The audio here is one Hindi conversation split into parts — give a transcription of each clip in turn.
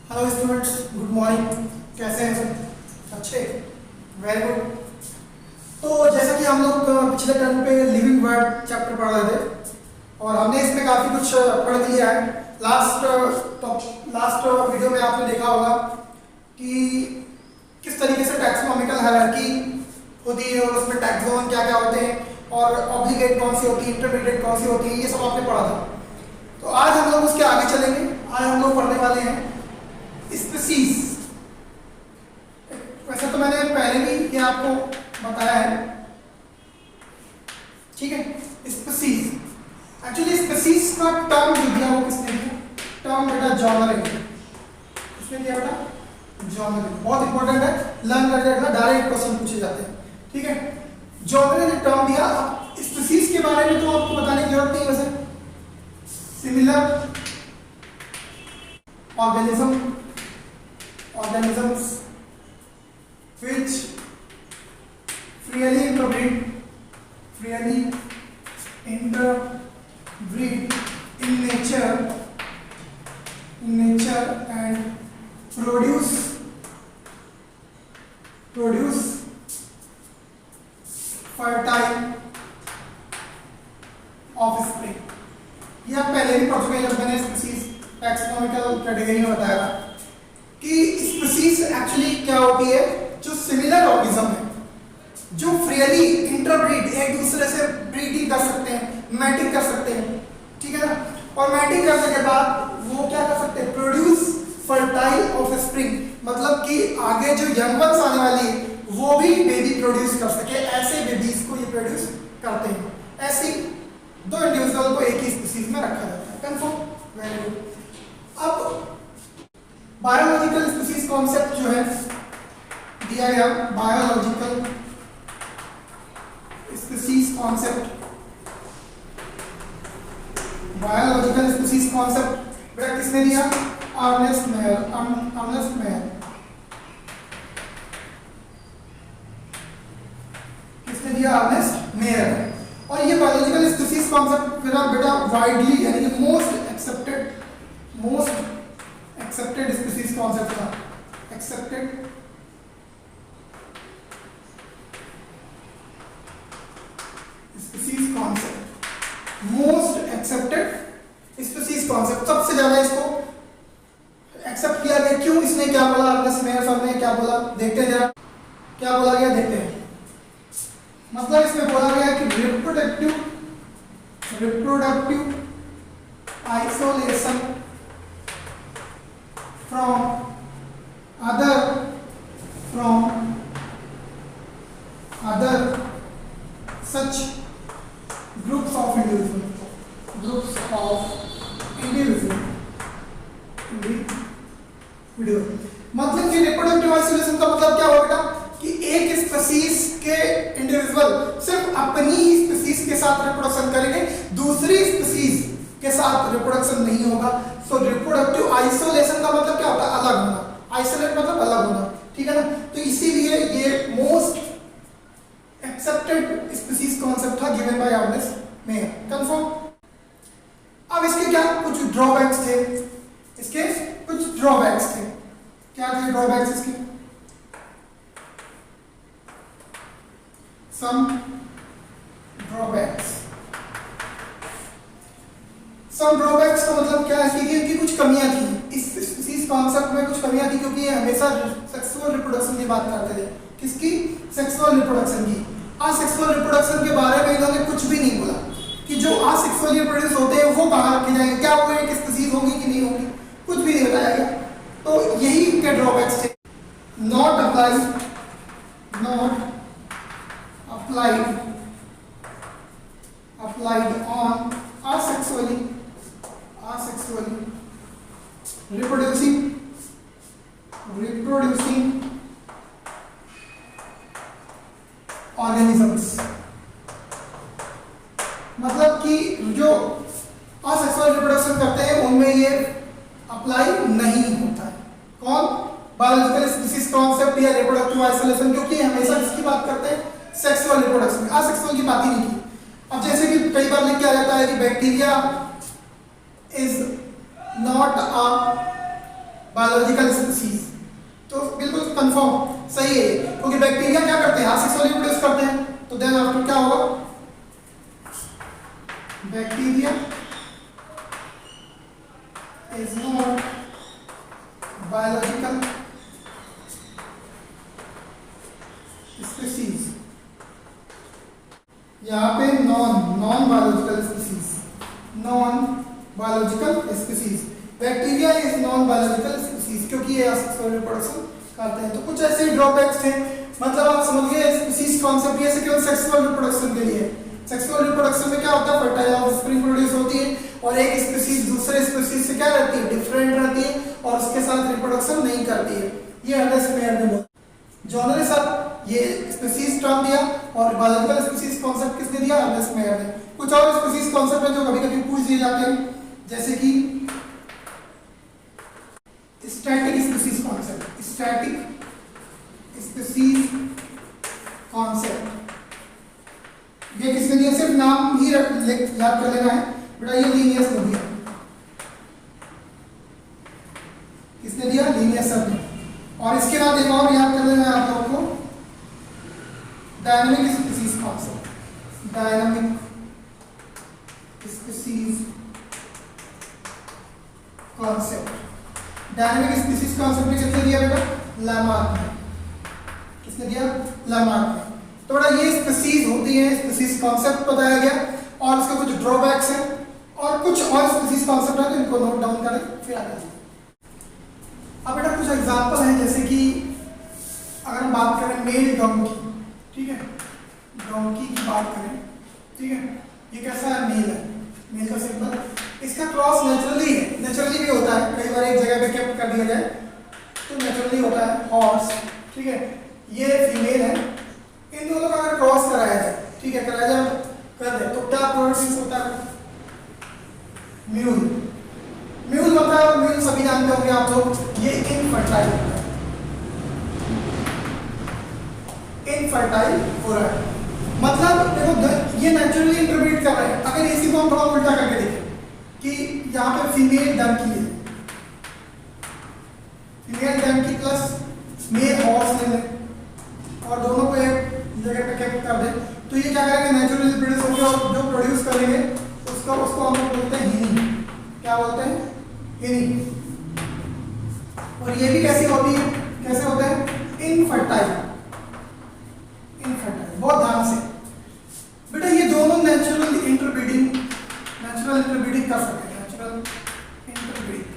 Hello students, good morning. कैसे हैं सब? अच्छे, वेरी गुड। तो जैसा कि हम लोग पिछले टर्म पे लिविंग वर्ड चैप्टर पढ़ रहे थे और हमने इसमें काफ़ी कुछ पढ़ लिया है। लास्ट वीडियो में आपने देखा होगा कि किस तरीके से टैक्सोनॉमिकल हायरार्की होती है और उसमें टैक्सोन क्या क्या होते हैं और ऑब्लिगेट कौन सी होती है, इंटरमीडिएट कौन सी होती है, ये सब आपने पढ़ा था। तो आज हम लोग उसके आगे चलेंगे। आज हम लोग पढ़ने वाले हैं स्पीसीज। वैसे तो मैंने पहले भी ये आपको बताया है, ठीक है। स्पीसीज एक्चुअली स्पीसीज का टर्म जो दिया वो किसने दिया? टर्म बेटा जॉनर है। किसने दिया बेटा? जॉनर। बहुत इंपॉर्टेंट है, लर्न करके रखना, डायरेक्ट क्वेश्चन पूछे जाते हैं, ठीक है। जॉनर ने टर्म दिया। अब स्पीसीज के बारे में तो आपको बताने की जरूरत नहीं। वैसे similar organisms which freely interbreed in nature and produce fertile offspring। ये आप पहले भी पढ़ चुके हैं जब मैंने स्पीसीज टैक्सोनॉमिकल कैटेगरी में बताया था कि स्पीसीज एक्चुअली क्या होती है? जो सिमिलर ऑर्गेनिज्म है, जो फ्रीली इंटरब्रीड, एक दूसरे से ब्रीडिंग कर सकते हैं, मैटिंग कर सकते हैं, ठीक है ना। और मैटिंग करने के बाद वो क्या कर सकते हैं? प्रोड्यूस फर्टाइल ऑफस्प्रिंग, मतलब कि आगे जो यंग वंस आने वाली है वो भी बेबी प्रोड्यूस कर सके, ऐसे बेबीज को ये प्रोड्यूस करते हैं। ऐसी दो इंडिविजुअल को एक ही स्पीसीज में रखा जाता है। कंफर्म? Very good. अब बायोलॉजिकल स्पीसीज कॉन्सेप्ट जो है दिया गया, बायोलॉजिकल स्पीसीज कॉन्सेप्ट बेटा किसने दिया? Ernst Mayr. किसने दिया? Ernst Mayr. और ये बायोलॉजिकल स्पीसीज कॉन्सेप्ट बेटा वाइडली यानी कि मोस्ट एक्सेप्टेड स्पीसीज कॉन्सेप्ट था। Accepted species concept, most accepted species concept, सबसे ज्यादा इसको एक्सेप्ट किया गया। क्यों? इसने क्या बोला? अर्नेस्ट मेयर सर ने क्या बोला? देखते हैं जरा क्या बोला गया, देखते हैं। मतलब इसमें बोला गया कि reproductive isolation from other such groups of individuals मतलब कि रिप्रोडक्टिव आइसोलेशन का मतलब क्या होगा बेटा? कि एक स्पीसीज के इंडिविजुअल सिर्फ अपनी ही स्पीसीज के साथ रिप्रोडक्शन करेंगे, दूसरी स्पीसीज के साथ रिप्रोडक्शन नहीं होगा। सो रिप्रोडक्टिव आइसोलेशन का मतलब क्या होता है? अलग होना। आइसोलेट मतलब अलग होना, ठीक है ना। तो इसीलिए ये मोस्ट एक्सेप्टेड स्पीसीज कॉन्सेप्ट था given by Ernst Mayr. Confirm? अब इसके क्या कुछ ड्रॉबैक्स थे? इसके कुछ ड्रॉबैक्स थे। क्या थे ड्रॉबैक्स इसके? सम ड्रॉबैक्स का मतलब क्या है कि इनकी कुछ कमियां थी। इस स्पीसीज कॉन्सेप्ट में कुछ कमियां थी क्योंकि ये हमेशा सेक्सुअल रिप्रोडक्शन की बात करते थे। किसकी? सेक्सुअल रिप्रोडक्शन की। असेक्सुअल रिप्रोडक्शन के बारे में इन्होंने कुछ भी नहीं बोला कि जो असेक्सुअली रिप्रोड्यूस होते हैं वो कहाँ रखे जाएंगे, क्या वो एक स्पीसीज होगी कि नहीं होगी, कुछ भी नहीं बताया गया। तो यही इनके ड्रॉबैक्स थे। Not applied on asexually reproducing organisms। मतलब कि जो असेक्सुअल रिप्रोडक्शन करते हैं उनमें ये अप्लाई नहीं होता है। कौन? बायोलॉजिकल स्पीसीज कॉन्सेप्ट या रिप्रोडक्टिव आइसोलेशन, क्योंकि हमेशा किसकी बात करते हैं? Sexual reproduction. असेक्सुअल की बात ही नहीं की। अब जैसे कि कई बार लिख के आ जाता है कि bacteria is not a biological species. तो बिल्कुल कंफर्म सही है, क्योंकि बैक्टीरिया क्या करते हैं, असेक्सुअली प्रोड्यूस करते हैं। तो देन आफ्टर क्या होगा, bacteria is not biological species. यहाँ पे non biological species, non biological species. Bacteria is non biological species क्योंकि ये असेक्सुअल रिप्रोडक्शन करते हैं। तो कुछ ऐसे ड्रॉबैक्स थे, मतलब आप समझ गए स्पीसीज कॉन्सेप्ट ये केवल सेक्सुअल रिप्रोडक्शन के लिए है। सेक्सुअल रिप्रोडक्शन में क्या होता है, फर्टाइल ऑफस्प्रिंग प्रोड्यूस होती है और एक स्पीसीज दूसरे स्पीसीज से क्या रहती है, डिफरेंट रहती है और उसके साथ रिप्रोडक्शन नहीं करती है। ये अर्नेस्ट मेयर ने बोला। जॉनर ने सर ये स्पीसीज टर्म दिया और बायोलॉजिकल स्पीसीज कॉन्सेप्ट किसने दिया, अर्नेस्ट मेयर ने। कुछ और स्पीसीज कॉन्सेप्ट है जो कभी-कभी पूछ दिए जाते हैं, जैसे कि static species concept. Static species concept ये किसने दिया, सिर्फ नाम ही याद कर लेना है बेटा। ये लीनियस ने दिया, किसने दिया, लीनियस सर ने। और इसके बाद एक और याद कर लेना है आप लोगों को, dynamic species concept. Dynamic species concept. Dynamic species concept में किसने दिया बेटा, लामार्क ने। किसने दिया, लामार्क ने। तो बेटा ये स्पीसीज होती है, स्पीसीज कॉन्सेप्ट बताया गया और इसके कुछ ड्रॉबैक्स हैं और कुछ और स्पीसीज कॉन्सेप्ट है, तो इनको नोट डाउन करें फिर आगे। अब बेटा कुछ एग्जांपल हैं, जैसे कि अगर हम बात करें मेल डोंकी, ठीक है, डोंकी की बात करें, ठीक है, ये कैसा है, मेल है, मेल का सिंबल। इसका क्रॉस नेचुरली है, नेचुरली भी होता है, कई बार एक जगह पे केप्ट कर दिया जाए तो नेचुरली होता है हॉर्स, ठीक है, ये फीमेल है। इन दोनों का अगर क्रॉस कराया जाए, ठीक है, कराया जाए कर दे तो क्या प्रोडक्शन होता है, म्यूल। म्यूल मतलब म्यूल सभी जानते होंगे आप लोग, ये इनफर्टाइल होता है, इनफर्टाइल हो रहा है। मतलब देखो ये नेचुरली इंटरप्रेट कर रहे हैं। अगर इसी को हम थोड़ा उल्टा करके देखें कि यहाँ पे फीमेल डंकी है, female donkey plus male horse ले लें और दोनों को एक जगह पे कैप्ट कर दें, तो ये क्या करेंगे, नेचुरली प्रोड्यूस होंगे और जो प्रोड्यूस करेंगे उसको हम लोग बोलते हैं हिनी। क्या बोलते हैं, हिनी। और ये भी कैसी होती है, कैसे होते हैं, इनफर्टाइल। इनफर्टाइल, बहुत ध्यान से बेटा, ये दोनों नेचुरल इंटरब्रीडिंग कर सकते हैं, नेचुरल इंटरब्रीडिंग।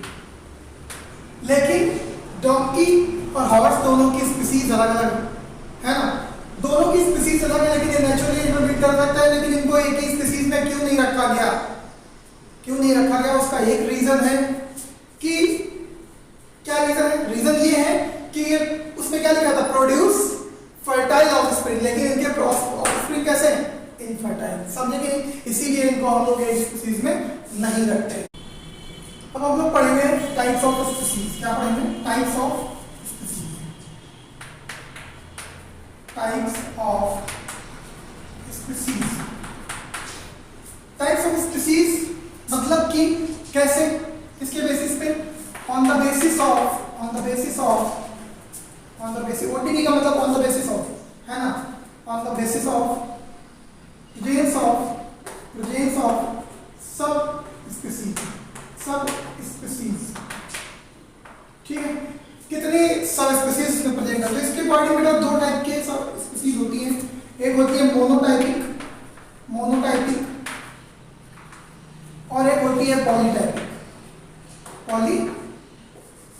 लेकिन डॉन्की और हॉर्स दोनों की स्पीसीज अलग अलग है ना, दोनों की स्पीसीज अलग है, लेकिन ये नेचुरली इंटरब्रीड कर सकता है। लेकिन इनको एक ही स्पीसीज में क्यों नहीं रखा गया, क्यों नहीं रखा गया, उसका एक रीजन है कि क्या रीजन है, रीजन ये है कि उसमें क्या लिखा था, प्रोड्यूस फर्टाइल ऑफस्प्रिंग, लेकिन इनके ऑफस्प्रिंग कैसे, इनफर्टाइल। समझे कि नहीं, इसीलिए इनको हम लोग एक स्पीसीज में नहीं रखते। अब हम लोग पढ़ेंगे टाइप्स ऑफ स्पीसीज। क्या पढ़ेंगे, types of species. Types of species. Types of species मतलब कि कैसे, किसके बेसिस पे, on the basis of OTP का मतलब ऑन द बेसिस ऑफ, है ना, on the basis of presence of sub species, ठीक है। कितने सब स्पीसीज इसमें प्रेजेंट करते हैं, इसके बॉडी में दो टाइप के सब स्पीसीज होती हैं। एक होती है मोनोटाइपिक और एक होती है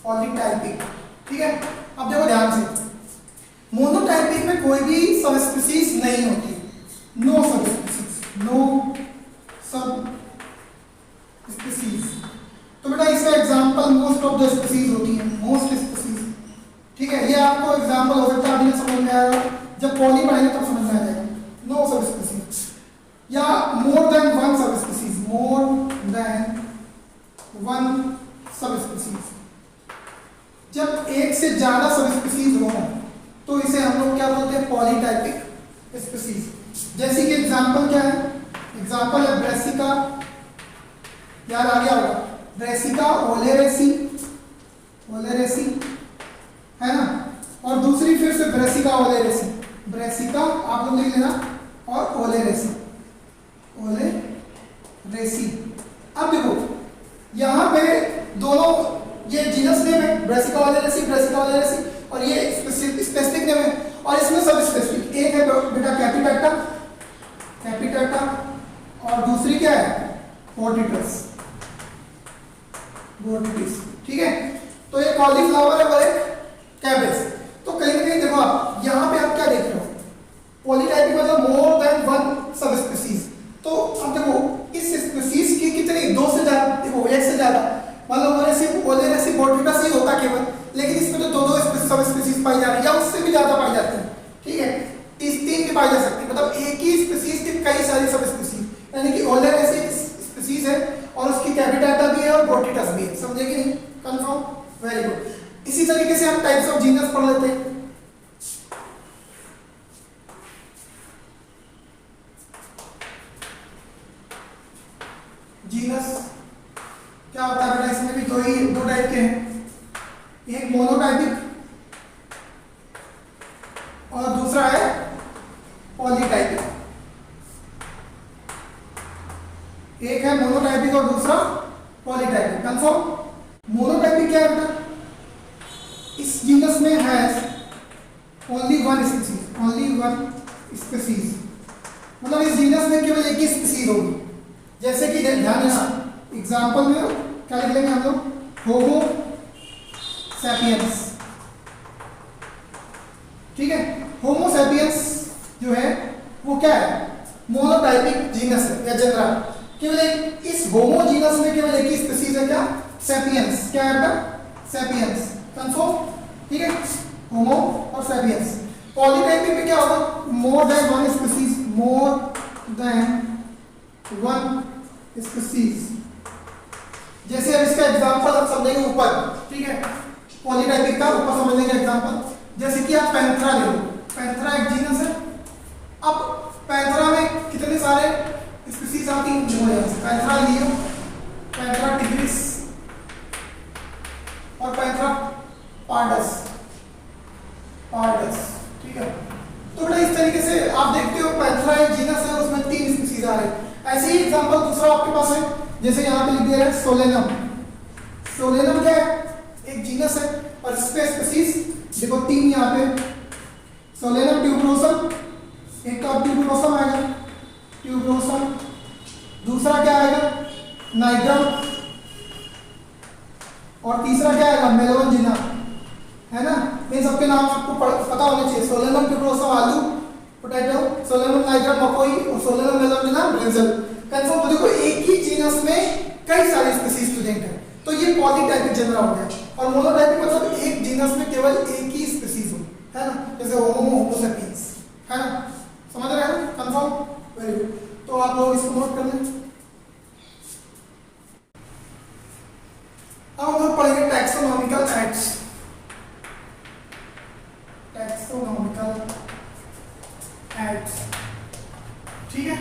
पॉलीटाइपिक, ठीक है। अब देखो ध्यान से, मोनोटाइपिक में कोई भी सब स्पीसीज नहीं होती, नो सब स्पीसीज। तो बेटा इसका example most of the species होती है, मोस्ट स्पीसीज, ठीक है। ये आपको एग्जांपल हो सकता है, अभी समझ में आएगा, जब पॉली पढ़ेंगे तब समझ में आ जाएगा। नो सब स्पीसीज या more than one sub species, more than one sub species. जब एक से ज्यादा सब स्पीसीज हो तो इसे हम लोग क्या बोलते हैं, पॉलीटाइपिक स्पीसीज। जैसे कि एग्जांपल क्या है, एग्जांपल है ब्रेसिका, याद आ गया होगा, ब्रेसिका ओलेरेसी, ओलेरेसी, है ना। और दूसरी फिर से ब्रेसिका ओलेरेसी, ब्रेसिका आप लोग लिख लेना, और ओलेरेसी, ओलेरेसी। अब देखो यहाँ पे दोनों, ये जीनस नेम है ब्रेसिका ओलेरेसी, ब्रेसिका ओलेरेसी, और ये स्पेसिफिक नेम है, और इसमें सब स्पेसिफिक। एक है बेटा कैपिटेटा, कैपिटेटा, और दूसरी क्या है बोर्डिटस, बोर्डिटिस, ठीक है। तो एक कॉलीफ्लावर है और एक कैबेज। तो कहीं ना कहीं देखो आप यहाँ पे आप क्या देख रहे हो, पॉलीटाइपिक मतलब more than one sub species. तो अब देखो इस स्पीसीज की कितनी, दो से ज्यादा, देखो एक से ज्यादा, मतलब ओलेरेसी बोर्डिटस ही होता केवल, लेकिन इसमें तो दो सब स्पीसीज पाई जा रही है, या उससे भी ज्यादा पाई जाती है, ठीक है। तीन भी पाई जा सकती है, मतलब एक ही स्पीसीज की कई सारी सब स्पीसीज, यानी कि ओलेरेसी स्पीसीज है और उसकी कैपिटेटा भी है और बोर्डिटस भी है, समझे कि नहीं, कंफर्म, वेरी गुड। इसी तरीके से हम टाइप्स ऑफ जीनस पढ़ लेते हैं। जीनस क्या होता है बेटा, इसमें भी दो टाइप के हैं, एक मोनोटाइपिक और दूसरा है पॉलीटाइपिक। एक है मोनोटाइपिक और दूसरा पॉलीटाइपिक, कंफर्म। मोनोटाइपिक क्या है बेटा, इस जीनस में has only one species, only one species, मतलब इस जीनस में केवल एक ही स्पीसीज होगी। जैसे कि ध्यान देना, एग्जांपल में क्या लिख लेंगे हम लोग, होमो सैपियंस, ठीक है। होमो सैपियंस जो है वो क्या है, मोनोटाइपिक जीनस है या जनरा, केवल एक, इस होमो जीनस में केवल एक ही स्पीसीज है, क्या, सैपियंस, क्या है बेटा, सैपियंस, कंफर्म, ठीक है, होमो और सैपियंस। पॉलीटाइपिक में क्या होगा, more than one species, more than one species. जैसे अब इसका एग्जांपल हम समझेंगे ऊपर, ठीक है, पॉलीटाइपिक का ऊपर समझ लेंगे एग्जांपल। जैसे कि आप पैंथरा ले लो, पैंथरा एक जीनस है। अब पैंथरा में कितने सारे स्पीसीज आती हैं, पैंथरा लियो, पैंथरा टिग्रिस और पैंथरा पार्डस, पार्डस, ठीक है। तो बेटा इस तरीके से आप देखते हो पैंथरा एक जीनस है, उसमें 3 स्पीसीज आ रहे हैं। ऐसे ही एग्जांपल दूसरा आपके पास है, जैसे यहाँ पे लिख दिया है सोलेनम। सोलेनम क्या है, एक जीनस है और इसपे स्पीसीज देखो 3 यहाँ पे, सोलेनम ट्यूबरोसम, एक तो ट्यूबरोसम आएगा, ट्यूबरोसम, दूसरा क्या आएगा नाइग्रम, और तीसरा क्या आएगा मेलोवंजिना, है ना। इन सबके नाम आपको पता होने चाहिए, सोलेनम ट्यूबरोसम आलू पोटैटो, सोलेनम नाइग्रम मकोई, और सोलेनम मेलोवंजिना ब्रिंजल, कंफर्म। तो देखो एक ही जीनस में कई सारे स्पीसीज प्रेजेंट है, तो ये पॉलीटाइपिक जनरा हो गया। और मोनोटाइपिक मतलब एक जीनस में केवल एक ही स्पीसीज हो, है ना, जैसे होमो, होमो सैपियंस, है ना, समझ रहे हैं, कंफर्म, वेरी गुड। तो आप लोग इसको नोट कर लें। अब हम लोग पढ़ेंगे टैक्सोनॉमिकल एक्ट्स, टैक्सोनॉमिकल एक्ट्स, ठीक है।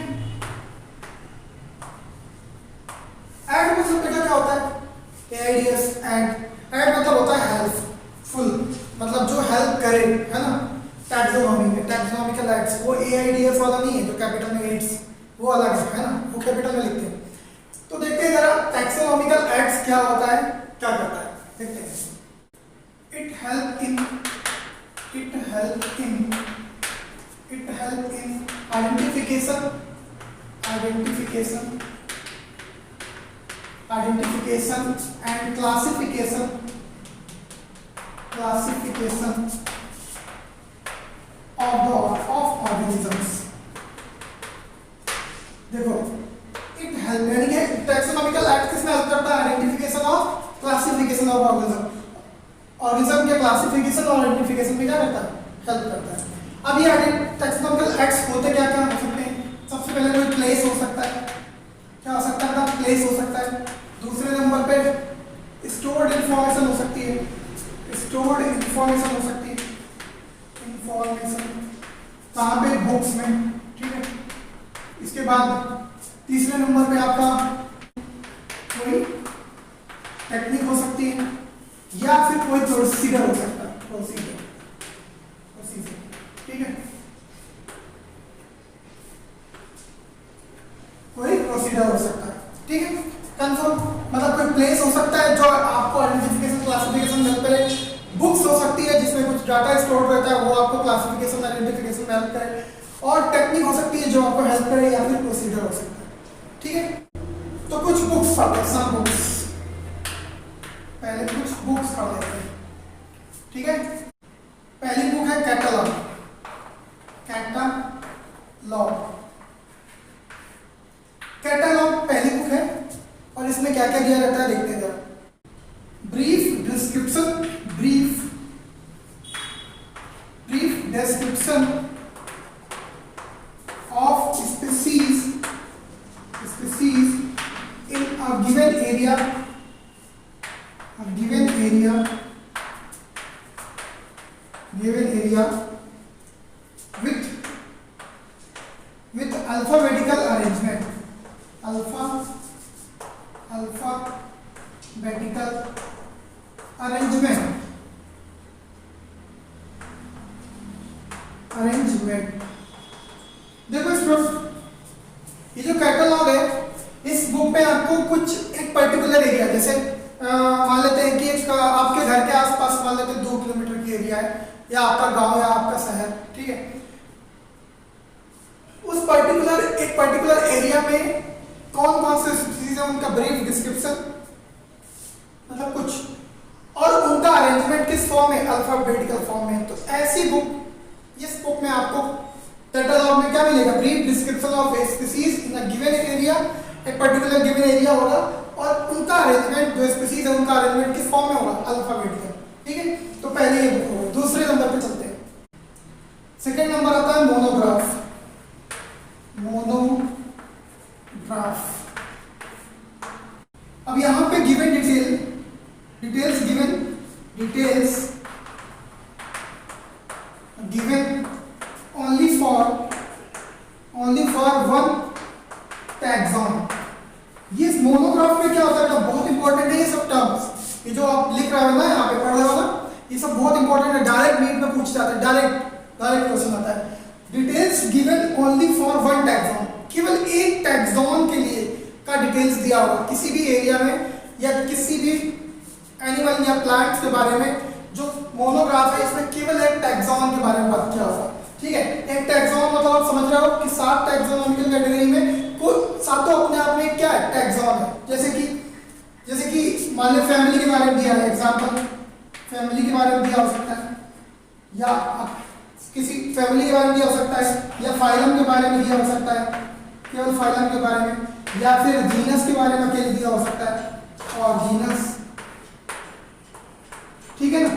एड मतलब बेटा क्या होता है, एआईडीएस, एड मतलब होता है हेल्पफुल, मतलब जो हेल्प करे, है ना। टैक्सोनॉमी में टैक्सोनॉमिकल एक्ट्स, वो एआईडीएस वाला नहीं है जो कैपिटल में एड्स, वो अलग है ना, वो कैपिटल में लिखते हैं। तो देखते हैं जरा टैक्सोनॉमिकल एक्ट्स क्या होता है, क्या करता है, देखते हैं। It help in identification and classification of organisms। देखो इट हेल्प, यानी कि टैक्सोनॉमिकल एक्ट किसमें हेल्प करता है, आइडेंटिफिकेशन और क्लासिफिकेशन ऑफ ऑर्गेनिज्म के क्लासिफिकेशन और आइडेंटिफिकेशन में क्या करता है, हेल्प करता है। अब ये टैक्सोनॉमिकल एक्ट्स होते क्या क्या हो सकते हैं, सबसे पहले कोई प्लेस हो सकता है, क्या हो सकता है, प्लेस हो सकता है। दूसरे नंबर पे स्टोर्ड इंफॉर्मेशन हो सकती है, स्टोर्ड इंफॉर्मेशन हो सकती है, इंफॉर्मेशन कहाँ पे, बुक्स में, ठीक है। इसके बाद तीसरे नंबर पे आपका कोई टेक्निक हो सकती है, या फिर कोई प्रोसीजर हो सकता है, प्रोसीजर, ठीक है, कोई प्रोसीजर हो सकता है, ठीक है, कंफर्म। मतलब कोई प्लेस हो सकता है जो आपको आइडेंटिफिकेशन क्लासिफिकेशन में हेल्प करे, बुक्स हो सकती है जिसमें कुछ डाटा स्टोर रहता है वो आपको क्लासिफिकेशन आइडेंटिफिकेशन में हेल्प करे, और टेक्निक हो सकती है जो आपको हेल्प करे, या फिर प्रोसीजर हो सकता है, ठीक है। तो कुछ बुक्स पढ़ते हैं, सम बुक्स, पहले कुछ बुक्स पढ़ लेते हैं, ठीक है। पहली बुक है कैटलॉग, कैटलॉग, कैटलॉग पहली बुक है, और इसमें क्या क्या दिया रहता है देखते हैं जरा। Brief description, brief description of species in a given area, with alphabetical arrangement, alphabetical arrangement, देखो स्टूडेंट, ये जो कैटलॉग है इस बुक में आपको कुछ एक पर्टिकुलर एरिया, जैसे मान लेते हैं कि एक आपके घर के आसपास मान लेते हैं 2 किलोमीटर की एरिया है, या आपका गांव या आपका शहर, ठीक है, उस पर्टिकुलर एरिया में कौन कौन से स्पीसीज है उनका ब्रीफ डिस्क्रिप्शन, मतलब कुछ, और उनका अरेंजमेंट किस फॉर्म में, अल्फाबेटिकल फॉर्म में। तो ऐसी बुक, इस बुक में आपको कैटलॉग में क्या मिलेगा, brief description of species in a given area, एक पर्टिकुलर गिवन एरिया होगा, और उनका अरेंजमेंट, जो स्पीसीज है उनका अरेंजमेंट किस फॉर्म में होगा, अल्फाबेटिकल, ठीक है। तो पहले ये बुक होगा। दूसरे नंबर पे चलते हैं, सेकंड नंबर आता है मोनोग्राफ, मोनोग्राफ। अब यहां पे given details given only for one taxon। ये मोनोग्राफ में क्या होता है, बहुत इंपॉर्टेंट है ये सब टर्म्स, ये जो आप लिख रहे हो ना, यहाँ पे पढ़ रहे हो ना, ये सब बहुत इंपॉर्टेंट है, डायरेक्ट नीट में पूछ जाता है, डायरेक्ट क्वेश्चन आता है। Details given only for one taxon, केवल एक टैक्सॉन के लिए का डिटेल्स दिया होगा किसी भी एरिया में, या किसी भी एनिमल या प्लांट्स के बारे में। जो मोनोग्राफ है इसमें केवल एक टैक्सॉन के बारे में बात किया होगा, ठीक है। एक टैक्सॉन मतलब आप समझ रहे हो कि 7 टैक्सोनॉमिकल कैटेगरी में कुल सातों अपने आप में क्या है, टैक्सॉन है। जैसे कि मान लो फैमिली के बारे में दिया है, एग्जांपल फैमिली के बारे में दिया हो सकता है, या किसी फैमिली के बारे में दिया हो सकता है, या फाइलम के बारे में दिया हो सकता है, केवल फाइलम के बारे में, या फिर जीनस के बारे में अकेले दिया हो सकता है, और जीनस, ठीक है ना।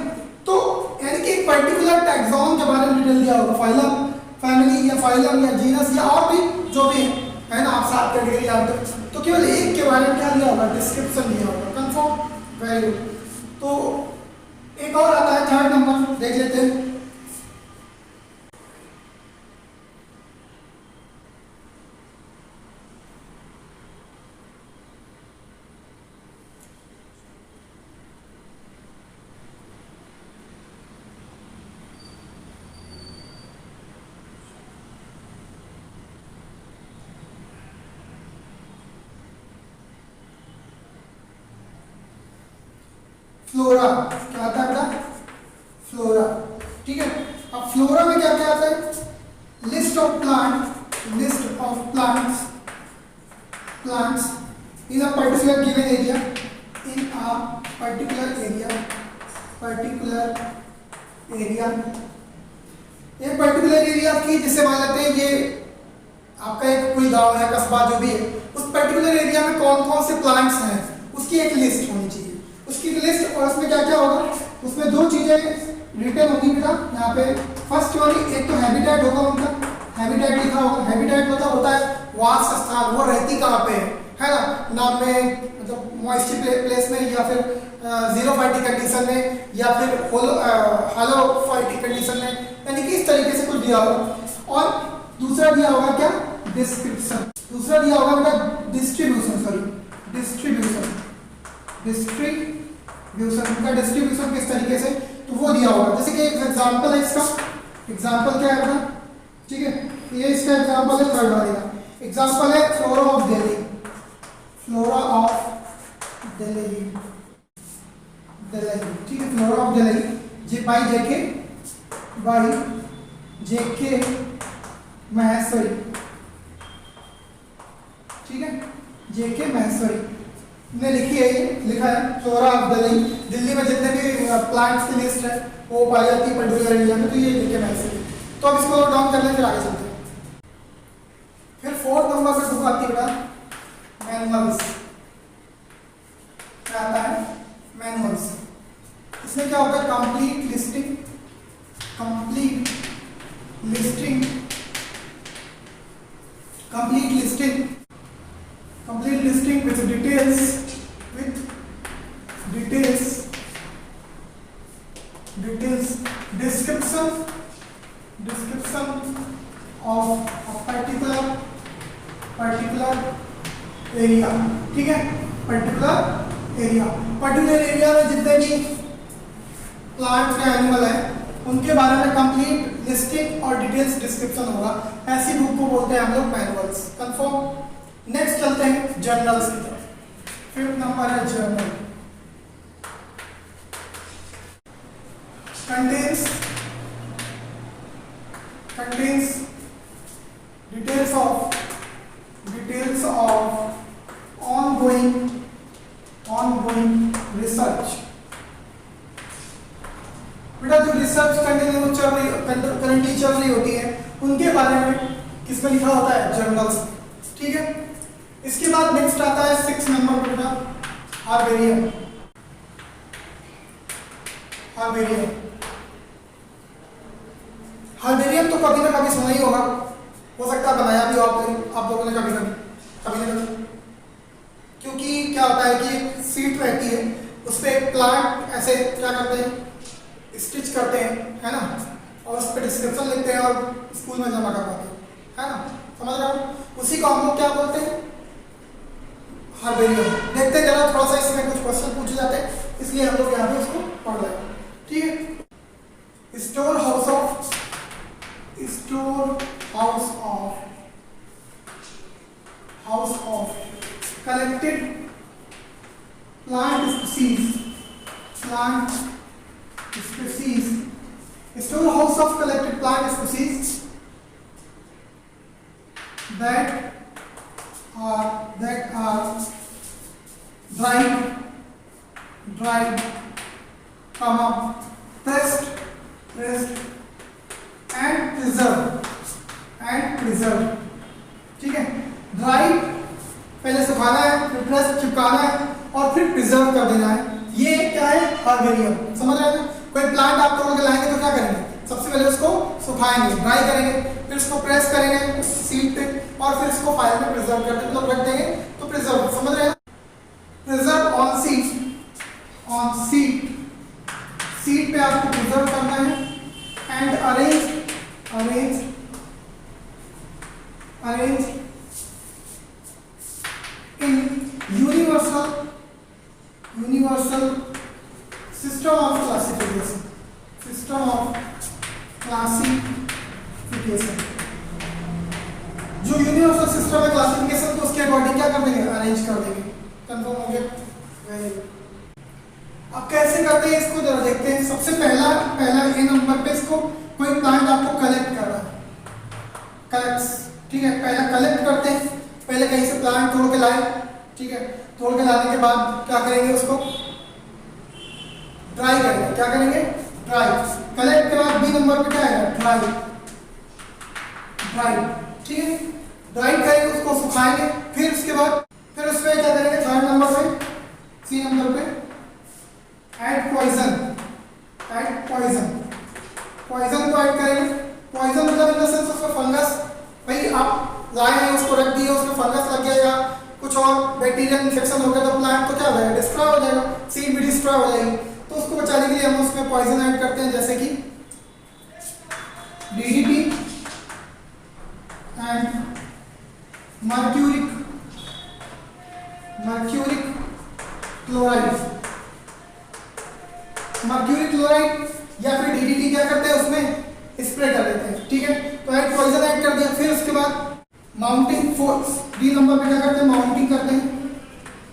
तो यानी कि एक पर्टिकुलर टैक्सॉन के बारे में डिटेल दिया होगा, फाइलम, फैमिली, या फाइलम, या जीनस, या और भी जो भी है ना, आप 7 कैटेगरी जानते हो, तो केवल एक के बारे में क्या दिया होगा, डिस्क्रिप्शन दिया होगा, कंफर्म, वेरी गुड। तो एक और आता है थर्ड नंबर, देख लेते हैं। फ्लोरा, क्या आता है बेटा, फ्लोरा, ठीक है। अब फ्लोरा में क्या क्या आता है, list of plants in a particular given area, in a particular area, एक पर्टिकुलर एरिया की, जैसे मान लेते हैं ये आपका एक कोई गांव है, कस्बा, जो भी है, उस पर्टिकुलर एरिया में कौन कौन से प्लांट्स हैं उसकी एक लिस्ट होनी चाहिए, उसकी लिस्ट। और उसमें क्या क्या होगा, उसमें 2 चीजें रिटर्न होगी बेटा यहाँ पे। फर्स्ट वाली एक तो हैबिटेट होगा उनका, हैबिटेट लिखा होगा। हैबिटेट मतलब होता है वास स्थान, वो रहती कहाँ पे है ना, नाम में मतलब मॉइस्चर प्लेस में, या फिर जीरो फाइटिंग कंडीशन में, या फिर हालो फाइटिंग कंडीशन में, यानी कि इस तरीके से कुछ दिया होगा। और दूसरा दिया होगा क्या, डिस्क्रिप्शन। दूसरा दिया होगा बेटा डिस्ट्रीब्यूशन, डिस्ट्रीब्यूशन का डिस्ट्रीब्यूशन किस तरीके से, तो वो दिया होगा। जैसे कि एक एग्जांपल है इसका, एग्जांपल क्या है अपना, ठीक है, ये इसका एग्जांपल है थर्ड वाले का। एग्जांपल है flora of Delhi, flora of Delhi, Delhi, ठीक है, flora of Delhi J by JK Maheshwari, ठीक है, जेके महेश्वरी ने लिखी है, ये लिखा है फ्लोरा ऑफ दिल्ली, दिल्ली में जितने भी प्लांट्स की लिस्ट है वो पाई जाती है पर्टिकुलर एरिया में, तो ये जेके महेश्वरी। तो अब इसको नोट डाउन कर लें, फिर आगे चलते हैं। फिर फोर्थ नंबर पे बुक आती है बेटा मैनुअल्स, क्या आता है मैनुअल्स। इसमें क्या होता है, complete listing, complete listing, complete listing, complete listing with details, with details, details, description, description of particular area, ठीक है, पर्टिकुलर एरिया में जितने भी प्लांट्स या एनिमल है उनके बारे में कंप्लीट लिस्टिंग और डिटेल्स डिस्क्रिप्शन होगा। ऐसी बुक को बोलते हैं हम लोग मैनुअल्स। कंफर्म। नेक्स्ट चलते हैं जर्नल्स की तरफ। फिफ्थ नंबर है journal. contains details of ongoing research। बेटा जो रिसर्च कंटिन्यू चल रही, करंटली चल रही होती है उनके बारे में किसमें लिखा होता है, जर्नल्स, ठीक है। इसके बाद नेक्स्ट आता है 6 नंबर पे बेटा हार्बेरियम। हार्बेरियम तो कभी ना कभी सुना ही होगा, हो सकता है बनाया भी हो आप लोगों ने कभी ना कभी, क्योंकि क्या होता है कि एक सीट रहती है उस पर एक प्लांट ऐसे क्या करते हैं, स्टिच करते हैं, है ना, और उस पर डिस्क्रिप्शन लिखते हैं और स्कूल में जमा करवाते हैं, है ना, समझ रहे हो। उसी को हम लोग क्या बोलते हैं, हार्बेरियम। देखते हैं जरा, थोड़ा सा इसमें कुछ क्वेश्चन पूछे जाते हैं, इसलिए हम लोग यहाँ पे उसको पढ़ रहे हैं, ठीक है। Store house of collected plant species, storehouse of collected plant species that are dried, pressed and preserved, ठीक है। ड्राइड पहले सुखाना है, फिर प्रेस चिपकाना है और फिर प्रिजर्व कर देना है, ये क्या है, हार्बेरियम। समझ रहे हैं। कोई प्लांट आप तोड़ के लाएंगे तो क्या करेंगे, सबसे पहले उसको सुखाएंगे, ड्राई करेंगे, फिर उसको प्रेस करेंगे सीट पे और फिर इसको फाइल में प्रिजर्व करके मतलब रख देंगे, तो प्रिजर्व, समझ रहे हैं। प्रिजर्व ऑन सीट पे आपको प्रिजर्व करना है। And arrange in universal system of classification, जो यूनिवर्सल सिस्टम है क्लासिफिकेशन को उसके अकॉर्डिंग क्या कर देंगे, अरेंज कर देंगे। कंफर्म हो गया। अब कैसे करते हैं इसको जरा देखते हैं। सबसे पहला ए नंबर पे इसको कोई प्लांट आपको कलेक्ट करना है, ठीक है। पहला कलेक्ट करते हैं, पहले कहीं से प्लांट तोड़ के लाए, ठीक है। तोड़ के लाने के बाद क्या करेंगे, उसको ड्राई करेंगे। क्या करेंगे, ड्राई। कलेक्ट के बाद बी नंबर पे क्या है, ड्राई, ठीक है। ड्राई करेंगे, उसको सुखाएंगे, फिर उसके बाद फिर उस पर क्या करेंगे, थर्ड नंबर पे सी नंबर पे ऐड पॉइजन को ऐड करेंगे। पॉइजन मतलब इन द सेंस उसमें फंगस, भाई आप लाए हैं उसको रख दिए, उसमें फंगस लग गया या कुछ और बैक्टीरियल इन्फेक्शन हो गया तो प्लांट तो क्या हो जाएगा, डिस्ट्रॉय हो जाएगा, सीड भी डिस्ट्रॉय हो जाएगी। तो उसको बचाने के लिए हम उसमें पॉइजन ऐड करते हैं, जैसे कि DDT and mercuric chloride, mercury chloride या फिर डीडीटी क्या करते हैं उसमें स्प्रे कर देते हैं, ठीक है। तो ऐड पॉइजन ऐड कर दिया। फिर उसके बाद माउंटिंग फोर्स, डी नंबर पे क्या करते हैं, माउंटिंग करते हैं।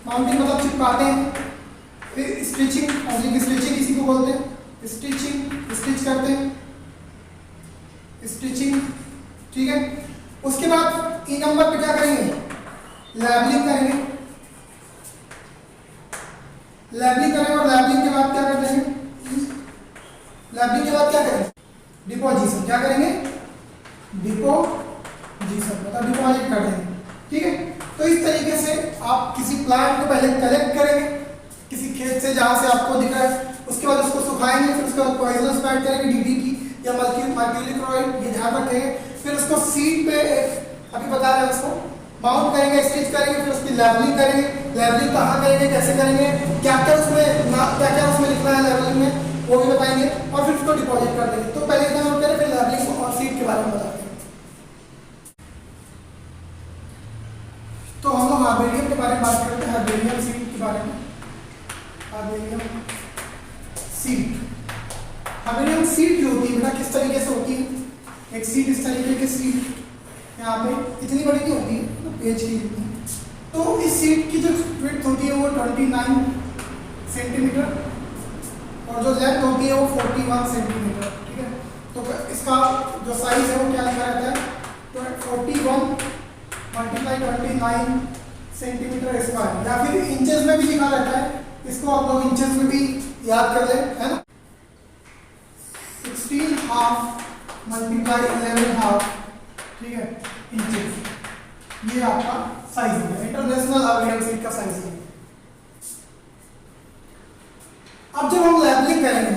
माउंटिंग मतलब चिपकाते हैं। फिर स्टिचिंग, स्टिचिंग किसी को बोलते हैं, स्टिचिंग, स्टिच करते हैं, स्टिचिंग, ठीक है। उसके बाद ई नंबर पे क्या करेंगे, लैबलिंग करेंगे। लैबलिंग करेंगे और लैबलिंग के बाद क्या कर देंगे, लैबलिंग के बाद क्या करेंगे, डिपोजिशन। क्या करेंगे, डिपोजिशन मतलब डिपॉजिट कर देंगे, ठीक है। तो इस तरीके से आप किसी प्लांट को पहले कलेक्ट करेंगे किसी खेत से जहां से आपको दिख रहा है, उसके बाद उसको सुखाएंगे, फिर उसके बाद पॉइजनस ऐड करेंगे, डीडीटी या मर्क्यूरी क्लोराइड, ये ध्यान रखेंगे। फिर उसको सीड पे अभी बता रहे हैं उसको माउंट करेंगे, स्टिच करेंगे, फिर उसकी लेबलिंग करेंगे। लेबलिंग कहाँ करेंगे, कैसे करेंगे, क्या क्या उसमें लिखना है लेबलिंग में, वो भी बताएंगे। और फिर उसको डिपॉजिट कर देंगे। तो पहले इतना नोट करें, फिर लेबलिंग और सीड के बारे में बताते हैं। तो हम लोग हार्बेरियम के बारे में बात करते हैं, हार्बेरियम सीड के बारे में। हार्बेरियम सीड, हार्बेरियम सीड जो होती है बेटा किस तरीके से होती है, एक सीड इस तरीके की सीड यहाँ पे इतनी बड़ी नहीं होती है, पेज की जितनी। तो इस सीड की जो विड्थ होती है वो 29 सेंटीमीटर और जो लेंथ होती है वो 41 सेंटीमीटर, ठीक है। तो इसका जो साइज है वो क्या लिखा रहता है, तो 41 × 29 सेंटीमीटर स्क्वायर, या फिर इंचेस में भी लिखा रहता है, इसको आप लोग इंचेस में भी याद कर लें, है ना। 16½ × 11½ ठीक है इंचेस, ये आपका साइज है, इंटरनेशनल हार्बेरियम सीड का साइज है। अब जब हम लेबलिंग करेंगे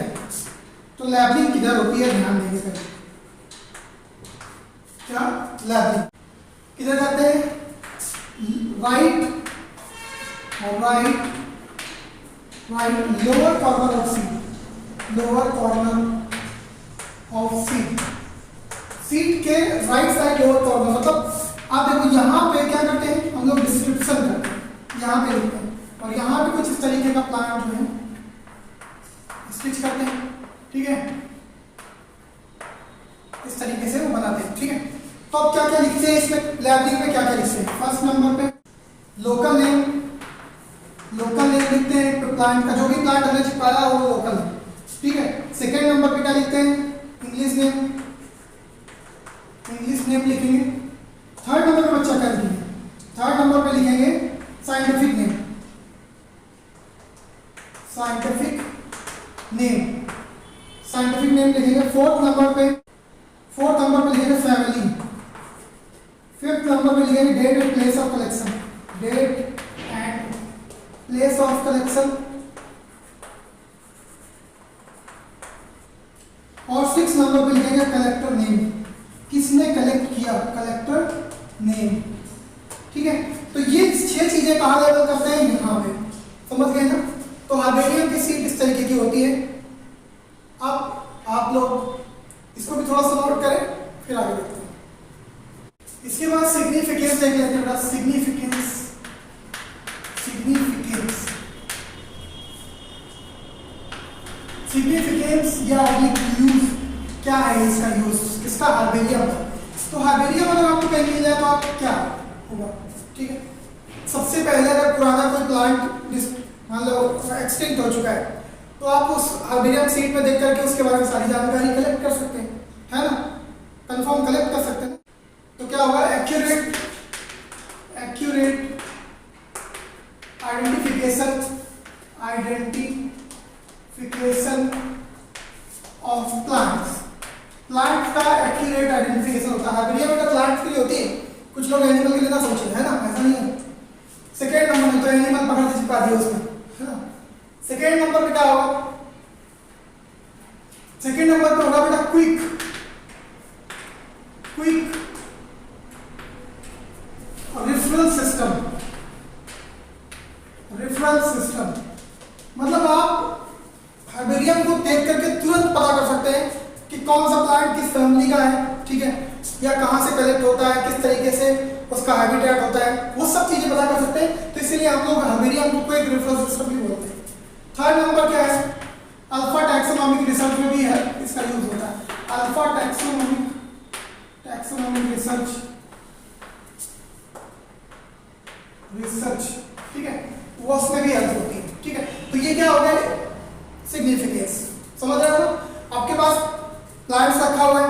तो लेबलिंग किधर होती है, ध्यान देंगे पहले। क्या लेबलिंग किधर करते हैं, right lower corner of seed, lower corner of seed, seed के राइट साइड लोअर कॉर्नर। मतलब आप देखो यहाँ पे क्या करते हैं हम लोग, डिस्क्रिप्शन करते हैं, यहाँ पे लिखते हैं, और यहाँ पे कुछ इस तरीके का प्लांट जो है स्टिच करते हैं, ठीक है, इस तरीके से वो बनाते हैं, ठीक है। तो अब क्या क्या लिखते हैं इसमें, लेबलिंग में क्या क्या लिखते हैं, फर्स्ट नंबर पे लोकल नेम लिखते हैं, प्लांट का जो भी प्लांट हमने चिपकाया है वो लोकल नेम, ठीक है। सेकेंड नंबर पे क्या लिखते हैं, इंग्लिश नेम लिखेंगे। थर्ड नंबर पे बच्चा क्या लिखेंगे, थर्ड नंबर पे लिखेंगे साइंटिफिक नेम लिखेंगे। फोर्थ नंबर पे लिखेंगे फैमिली। फिफ्थ नंबर पे लिखेंगे date and place of collection, और सिक्स नंबर पे लिखेंगे कलेक्टर नेम, किसने कलेक्ट किया, कलेक्टर नेम, ठीक है। तो ये 6 चीजें कहाँ लेबल करते हैं, यहाँ पे, समझ गए ना। तो हार्बेरियम की सीड इस तरीके की होती है। अब आप लोग इसको भी थोड़ा सा नोट करें, फिर आगे देखते हैं। इसके बाद सिग्निफिकेंस देख लेते हैं, सिग्निफिकेंस या यूज, क्या है इसका यूज, किसका, हार्बेरियम का। तो हार्बेरियम अगर आपको कहीं मिल जाए तो आप क्या होगा, ठीक है। सबसे पहले अगर पुराना कोई प्लांट मान लो एक्सटिंक्ट हो चुका है, तो आप उस हार्बेरियम सीड में देख करके उसके बारे में सारी जानकारी कलेक्ट कर सकते हैं, है ना, कंफर्म कलेक्ट कर सकते हैं। तो क्या होगा, एक्यूरेट आइडेंटिफिकेशन ऑफ प्लांट का एक्यूरेट आइडेंटिफिकेशन होता है। हार्बेरियम में प्लांट के लिए होती है, कुछ लोग एनिमल के लिए ना सोचे, है ना, ऐसा नहीं है। सेकेंड नंबर में तो एनिमल पकड़ के चिपका दिया उसमें, है ना। सेकेंड नंबर पे क्या होगा, सेकेंड नंबर पे होगा बेटा क्विक रेफरल सिस्टम, मतलब आप हार्बेरियम को देख करके तुरंत पता कर सकते हैं कि कौन सा प्लांट किस फैमिली का है, ठीक है, या कहाँ से कलेक्ट होता है, किस तरीके से उसका हैबिटेट होता है, वो सब चीजें पता कर सकते हैं। तो इसीलिए हम लोग हार्बेरियम को एक रेफरल सिस्टम भी बोलते हैं। थर्ड नंबर क्या है, अल्फा टैक्सोनॉमिक रिसर्च में भी है इसका यूज होता है, अल्फा टैक्सोनॉमिक रिसर्च, ठीक है, वो उसमें भी हेल्प होती है, ठीक है। तो ये क्या हो गया, सिग्निफिकेंस, समझ रहे हो। आपके पास प्लांट्स रखा हुआ है,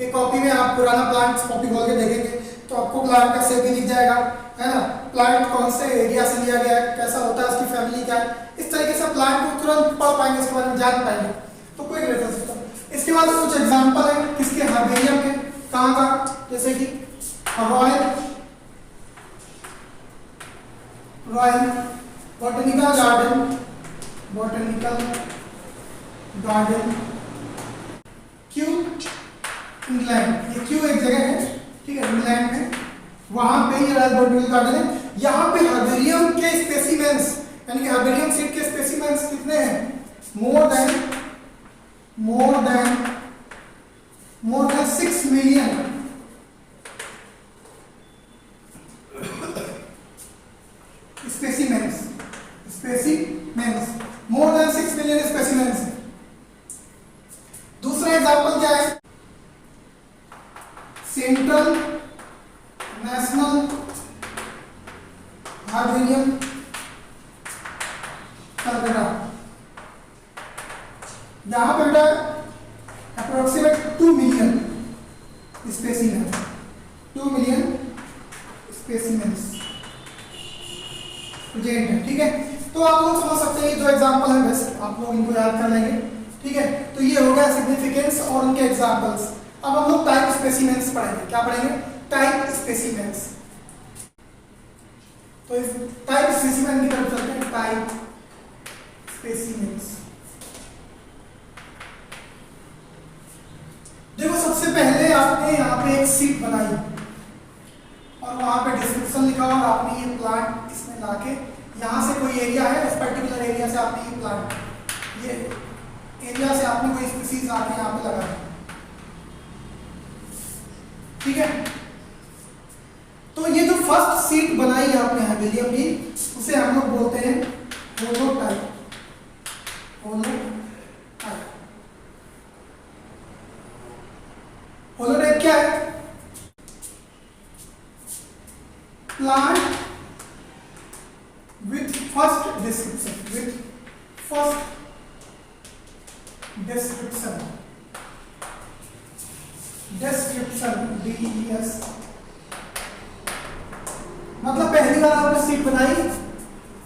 एक कॉपी में आप पुराना प्लांट कॉपी खोल के देखेंगे तो आपको प्लांट का शेप भी दिख जाएगा, है ना, प्लांट कौन से एरिया से लिया गया है, कैसा होता है, उसकी फैमिली क्या है, इस तरीके से प्लांट को तुरंत पढ़ पाएंगे, इसके बारे में जान पाएंगे, तो कोई रेफरेंस होता है। इसके बाद कुछ एग्जांपल है किसके, हर्बेरियम के, कहाँ का, जैसे कि royal botanical garden Q England, ये क्यू एक जगह है, ठीक है, इंग्लैंड में, वहां पे ये रॉयल बॉटनिकल गार्डन है। यहाँ पे हर्बेरियम के स्पेसिमेंस, यानी कि हर्बेरियम सीड के स्पेसिमेंस कितने हैं, more than 6 million specimens, more than 6 million specimens. दूसरा एग्जांपल क्या है, सेंट्रल नेशनल हर्बेरियम कलकत्ता, यहां पे बेटा approximate 2 million specimen, 2 million specimens present है, ठीक है। तो आप लोग समझ सकते हैं, ये दो एग्जांपल हैं, बस आप लोग इनको याद कर लेंगे, ठीक है। तो ये हो गया सिग्निफिकेंस और उनके एग्जांपल्स। अब हम लोग टाइप स्पेसिमेंस पढ़ेंगे, क्या पढ़ेंगे, टाइप स्पेसिमेंस। तो इस टाइप स्पेसिमेन की तरफ चलते हैं, टाइप स्पेसिमेंस। देखो सबसे पहले आपने यहाँ पे एक सीट बनाई और वहां पे डिस्क्रिप्शन लिखा और आपने ये प्लांट इसमें लाके, यहाँ से कोई एरिया है, इस पर्टिकुलर एरिया से आपने ये प्लांट, ये एरिया से आपने कोई स्पीसीज आके यहाँ पे लगा, ठीक है। तो ये जो फर्स्ट सीट बनाई है आपने हर्बेरियम की, उसे हम लोग बोलते हैं होलोटाइप। होलोटाइप क्या है, plant with first description, DES, मतलब पहली बार आपने सीट बनाई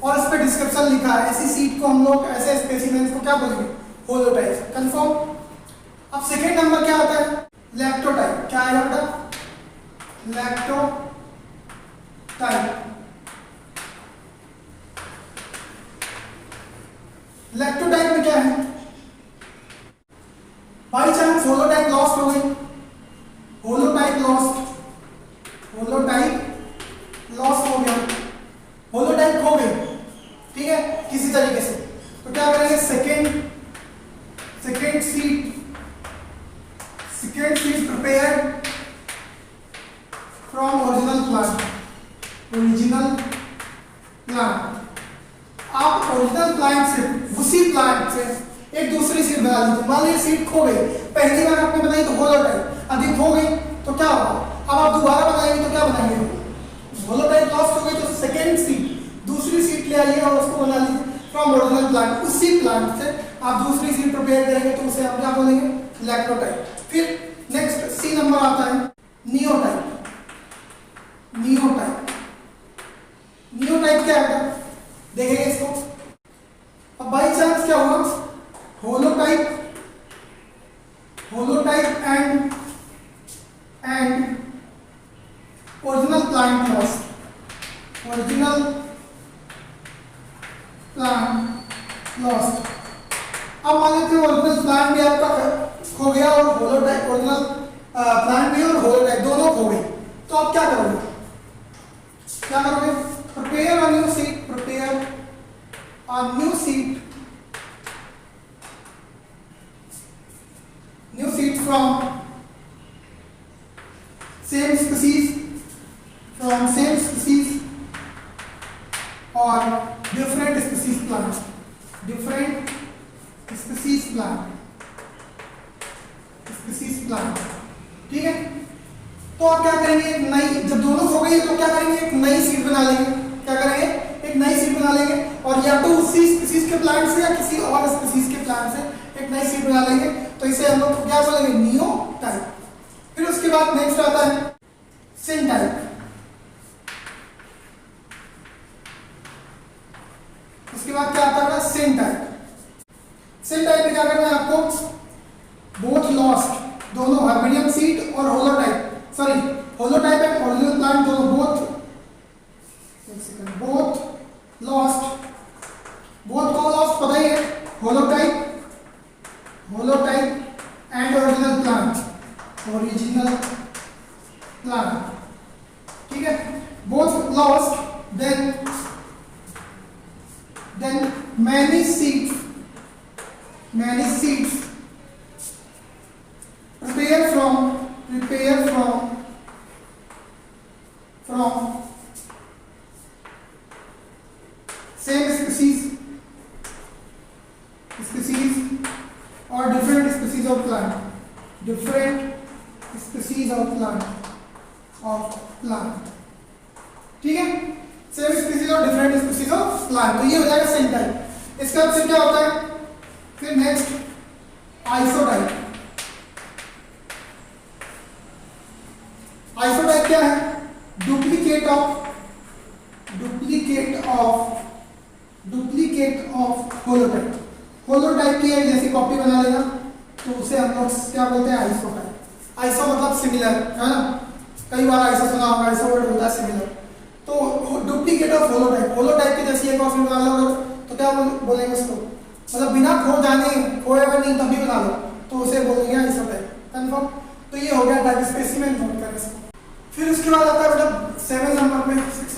और इस पे डिस्क्रिप्शन लिखा है, ऐसी सीट को हम लोग, ऐसे स्पेसिमेंस को क्या बोलेंगे, होलोटाइप, कंफर्म। अब सेकेंड नंबर क्या आता है, लैक्टोटाइप, क्या आएगा बेटा, लैक्टोटाइप। लैक्टोटाइप में क्या है, बाई चांस होलोटाइप लॉस्ट हो गई, होलोटाइप लॉस्ट हो गया, होलोटाइप खो गई, ठीक है, किसी तरीके से, तो क्या करेंगे, second seed prepared from original plant. आप ओरिजिनल प्लांट से, उसी प्लांट से एक दूसरी सीड बना लीजिए। मान लीजिए सीड खो गई, पहली बार आपने बनाई तो होलोटाइप, अभी खो गई तो क्या होगा, अब आप दोबारा बनाएंगे तो क्या बनाएंगे, होलोटाइप लॉस्ट हो गई तो सेकेंड सीड, दूसरी सीड ले आइए और उसको बना लीजिए फ्रॉम ओरिजिनल प्लांट। उसी प्लांट से आप दूसरी सीड प्रिपेयर करेंगे तो उसे आप क्या बोलेंगे, लैक्टोटाइप। फिर नेक्स्ट सी नंबर आता है नियोटाइप। नियोटाइप क्या है, देखेंगे इसको। अब बाई चांस क्या हुआ, holotype and original plant lost, अब मान लेते हैं ओरिजिनल प्लांट भी आपका खो गया और होलोटाइप, ओरिजिनल प्लांट भी और होलोटाइप दोनों खो गए, तो आप क्या करोगे, prepare a new seed from same species और different species plants, different species plant. ठीक है, तो आप क्या करेंगे, एक नई, जब दोनों हो गई तो क्या करेंगे, एक नई सीट बना लेंगे। क्या करेंगे, एक नई सीट बना लेंगे, और या तो उसी स्पीसीज के प्लांट से या किसी और स्पीसीज के प्लांट से एक नई सीट बना लेंगे। तो इसे हम लोग क्या बोलेंगे, नियो टाइप। फिर उसके बाद नेक्स्ट आता है सिन टाइप। उसके बाद क्या आता है, सिन टाइप। सिन टाइप में क्या करना है आपको, बोथ लॉस्ट, दोनों हर्बेरियम सीट और holotype, sorry holotype and original plant दोनों बोथ लॉस्ट। बोथ को लॉस्ट पता ही है, होलोटाइप एंड ओरिजिनल प्लांट। ठीक है, both lost, then many seeds prepare from same species or different species of plant, ठीक है, सेम स्पीसीज और डिफरेंट स्पीसीज ऑफ प्लांट। तो ये हो जाएगा सेम टाइप। इसका फिर क्या होता है, फिर नेक्स्ट आइसोटाइप। आइसोटाइप क्या है, डुप्लीकेट ऑफ होलोटाइप। होलोटाइप की एक जैसी कॉपी बना लेगा तो उसे हम लोग क्या बोलते हैं, आइसोटाइप। आइसो मतलब सिमिलर, है ना, कई बार आइसो सुना होगा, आइसो वर्ड होता है सिमिलर। तो डुप्लीकेट ऑफ होलोटाइप, होलोटाइप की जैसी एक कॉपी बना लो तो क्या बोलेंगे उसको, मतलब बिना खोए हुए नहीं तभी बना लो तो उसे बोलेंगे आइसोटाइप। कंफर्म। तो ये हो गया टाइप स्पेसिमेन नोट करें इसको। फिर उसके बाद आता है मतलब 6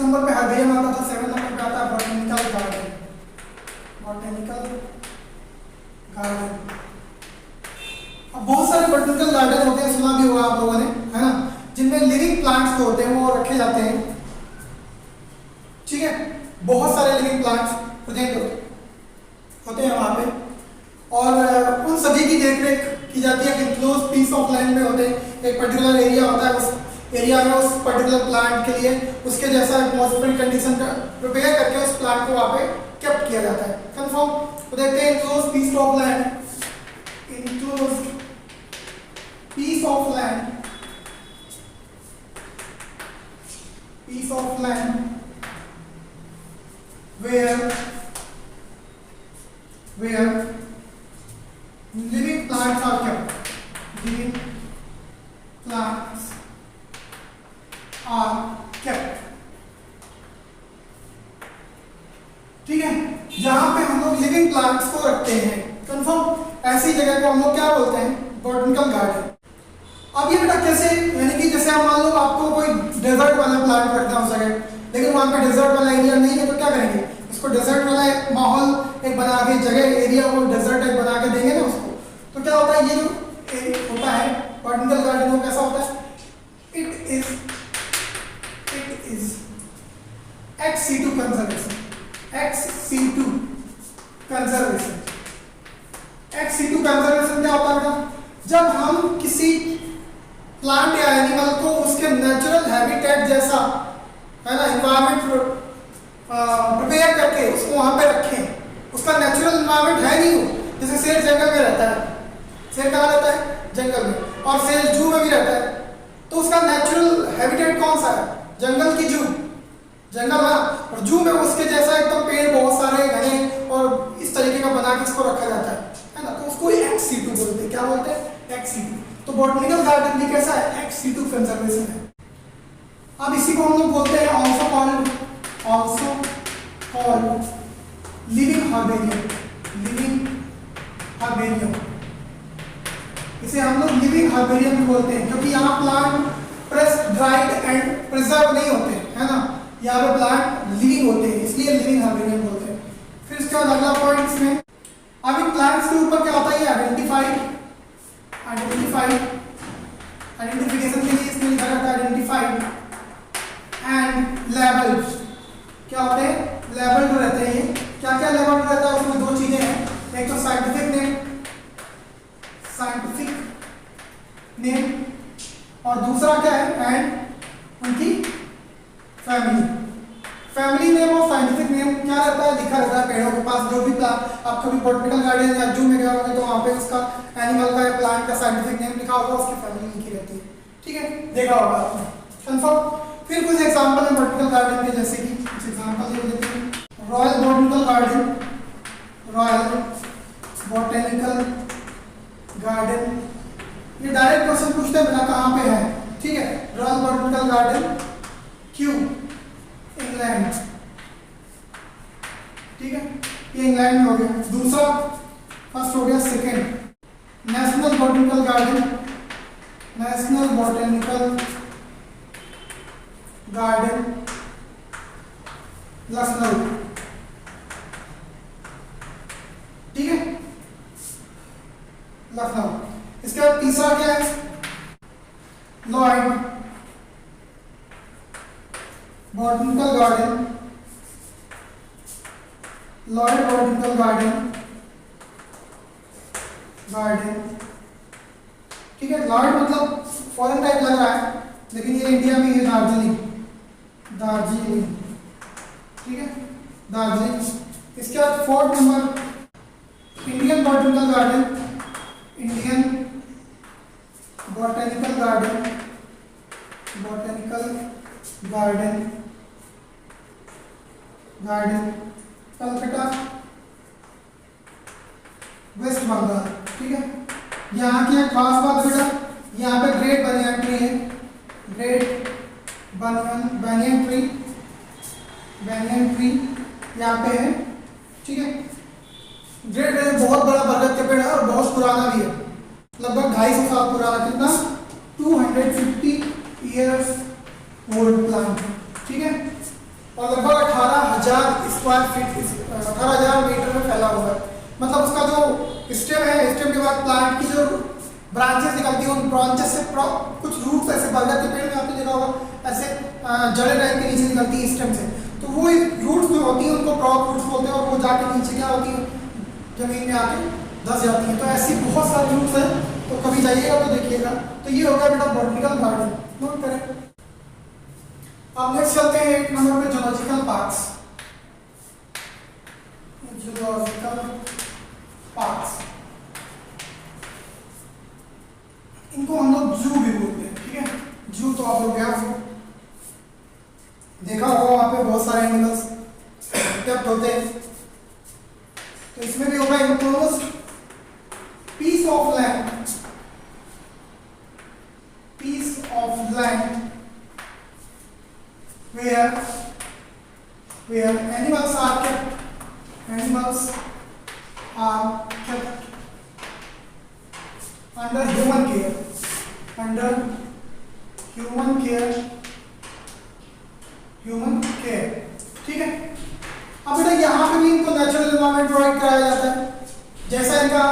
नंबर पे हर्बेरियम आता था, 7 नंबर पे आता है बॉटनिकल गार्डन। अब बहुत सारे बॉटनिकल गार्डन होते हैं, सुना भी होगा आप लोगों ने, है ना, जिनमें लिविंग प्लांट्स जो होते हैं वो रखे जाते हैं। ठीक है, बहुत सारे लिविंग प्लांट्स प्रेजेंट होते हैं वहां पे, और उन सभी की देखरेख की जाती है कि क्लोज पीस ऑफ लैंड में होते हैं। एक पर्टिकुलर एरिया होता है, उस एरिया में उस पर्टिकुलर प्लांट के लिए उसके जैसा एटमॉस्फेरिक कंडीशन का प्रिपेयर करके उस प्लांट को वहां पे केप्ट किया जाता है। कंफर्म। तो देखते हैं close piece of land, enclosed piece of land where living plants are kept. ठीक है, जहां पे हम लोग लिविंग प्लांट्स को रखते हैं। कंफर्म। ऐसी जगह को हम लोग क्या बोलते हैं, बॉटनिकल गार्डन। अब ये बेटा कैसे, यानी कि जैसे आप मान लो आपको कोई डेजर्ट वाला प्लांट रखना हो सके, लेकिन वहां पे डेजर्ट वाला एरिया नहीं है, तो क्या करेंगे, इसको डेजर्ट वाला माहौल एक बना के, जगह एरिया को डेजर्ट एक बना के देंगे ना उसको। तो क्या होता है, ये जो होता है बॉटनिकल गार्डन, वो कैसा होता है, it is ex-situ conservation. ex-situ conservation क्या होता है, जब हम किसी प्लांट या एनिमल को उसके नेचुरल हैबिटेट जैसा, है ना, एनवायरनमेंट प्रिपेयर करके उसको वहां पे रखें। उसका नेचुरल एनवायरनमेंट है नहीं वो, जैसे शेर जंगल में रहता है, शेर कहाँ रहता है, जंगल में, और शेर जू में भी रहता है, तो उसका नेचुरल हैबिटेट कौन सा है, जंगल की जू, जंगल है, और जू में उसके जैसा एकदम पेड़ बहुत सारे घने और इस तरीके का बना के इसको रखा जाता है ना, तो उसको ex-situ बोलते हैं। क्या बोलते हैं, ex-situ। तो बॉटनिकल गार्डन भी कैसा है, ex-situ कंजर्वेशन है। अब इसी को हम लोग बोलते हैं also called living herbarium। इसे हम लोग लिविंग हर्बेरियम भी बोलते हैं, क्योंकि यहाँ plant pressed, dried and preserve नहीं होते, है ना, यहाँ पे प्लांट लिविंग होते हैं, इसलिए लिविंग हर्बेरियम बोलते हैं। फिर इसके बाद अगला पॉइंट इसमें, अब इन प्लांट्स के ऊपर क्या होता है, आइडेंटिफिकेशन के लिए इसमें लिखा जाता है आइडेंटिफाइड एंड लेबल्ड। क्या होते हैं, लेबल्ड रहते हैं। ये क्या क्या लेबल्ड रहता है, उसमें दो चीजें हैं, एक तो साइंटिफिक नेम और दूसरा क्या है एंड उनकी फैमिली। फैमिली में वो साइंटिफिक नेम क्या रहता है, लिखा रहता है पेड़ों के पास। जो भी आप कभी बॉटनिकल गार्डन या जू में गए होंगे तो वहाँ पे उसका एनिमल का या प्लांट का साइंटिफिक नेम लिखा होगा, उसकी फैमिली लिखी रहती है। ठीक है, देखा होगा आपने, कंफर्म। फिर कुछ एग्जांपल है बॉटनिकल गार्डन के, जैसे कि कुछ एग्जांपल ये देते हैं। Royal botanical garden, royal botanical garden, ये डायरेक्ट क्वेश्चन पूछते हैं बिना कहाँ पे है। ठीक है, रॉयल बॉटनिकल गार्डन क्यों, इंग्लैंड। ठीक है, ये इंग्लैंड में हो गया। दूसरा फर्स्ट हो गया, second national botanical garden, national botanical garden Lucknow. ठीक है, लखनऊ। इसके बाद तीसरा क्या है, Lloyd botanical garden, Lloyd botanical garden, ठीक है। लॉयड मतलब फॉरेन टाइप लग रहा है, लेकिन ये इंडिया में है, दार्जिलिंग, दार्जिलिंग। ठीक है, दार्जिलिंग। इसके बाद fourth number Indian botanical garden, Indian botanical garden, botanical garden, garden Calcutta, West Bengal. ठीक है, यहाँ की एक खास बात बेटा, यहाँ पे ग्रेट बनियन ट्री है, great banyan tree, banyan tree यहाँ पे है। ठीक है, ग्रेट बहुत बड़ा बरगद का पेड़ है और बहुत पुराना भी है, लगभग 250 साल पुराना। कितना, 250 ईयर्स ओल्ड प्लांट। ठीक है, और लगभग 18,000 स्क्वायर फीट, 18,000 मीटर में फैला हुआ है। मतलब उसका जो स्टेम है, स्टेम के बाद प्लांट की जो ब्रांचेस निकलती हैं, उन ब्रांचेस से कुछ रूट्स ऐसे बरगद के पेड़ में आपने देखा होगा ऐसे जड़ें टाइप के नीचे निकलती है स्टेम से, तो वो रूट्स जो होती हैं उनको प्रॉप रूट्स बोलते हैं, और वो जाके नीचे क्या होती है, जमीन में आके धस जाती है। तो ऐसी बहुत सारी रूट्स हैं, तो कभी जाइएगा तो देखिएगा। तो ये होगा बेटा बॉटनिकल गार्डन, नोट करें। अब नेक्स्ट चलते हैं 8 नंबर पे, जूलॉजिकल पार्क्स। जूलॉजिकल पार्क्स, इनको हम लोग जू भी बोलते हैं। ठीक है, जू तो आप लोग क्या देखा होगा, वहां पे बहुत सारे एनिमल्स केप्ट होते हैं। तो इसमें भी होगा enclose piece of land, piece of land where animals are kept, animals are kept under human care, under human care, human care। ठीक है, अब बेटा यहाँ पे भी इनको नेचुरल एनवायरनमेंट प्रोवाइड कराया जाता है, जैसा इनका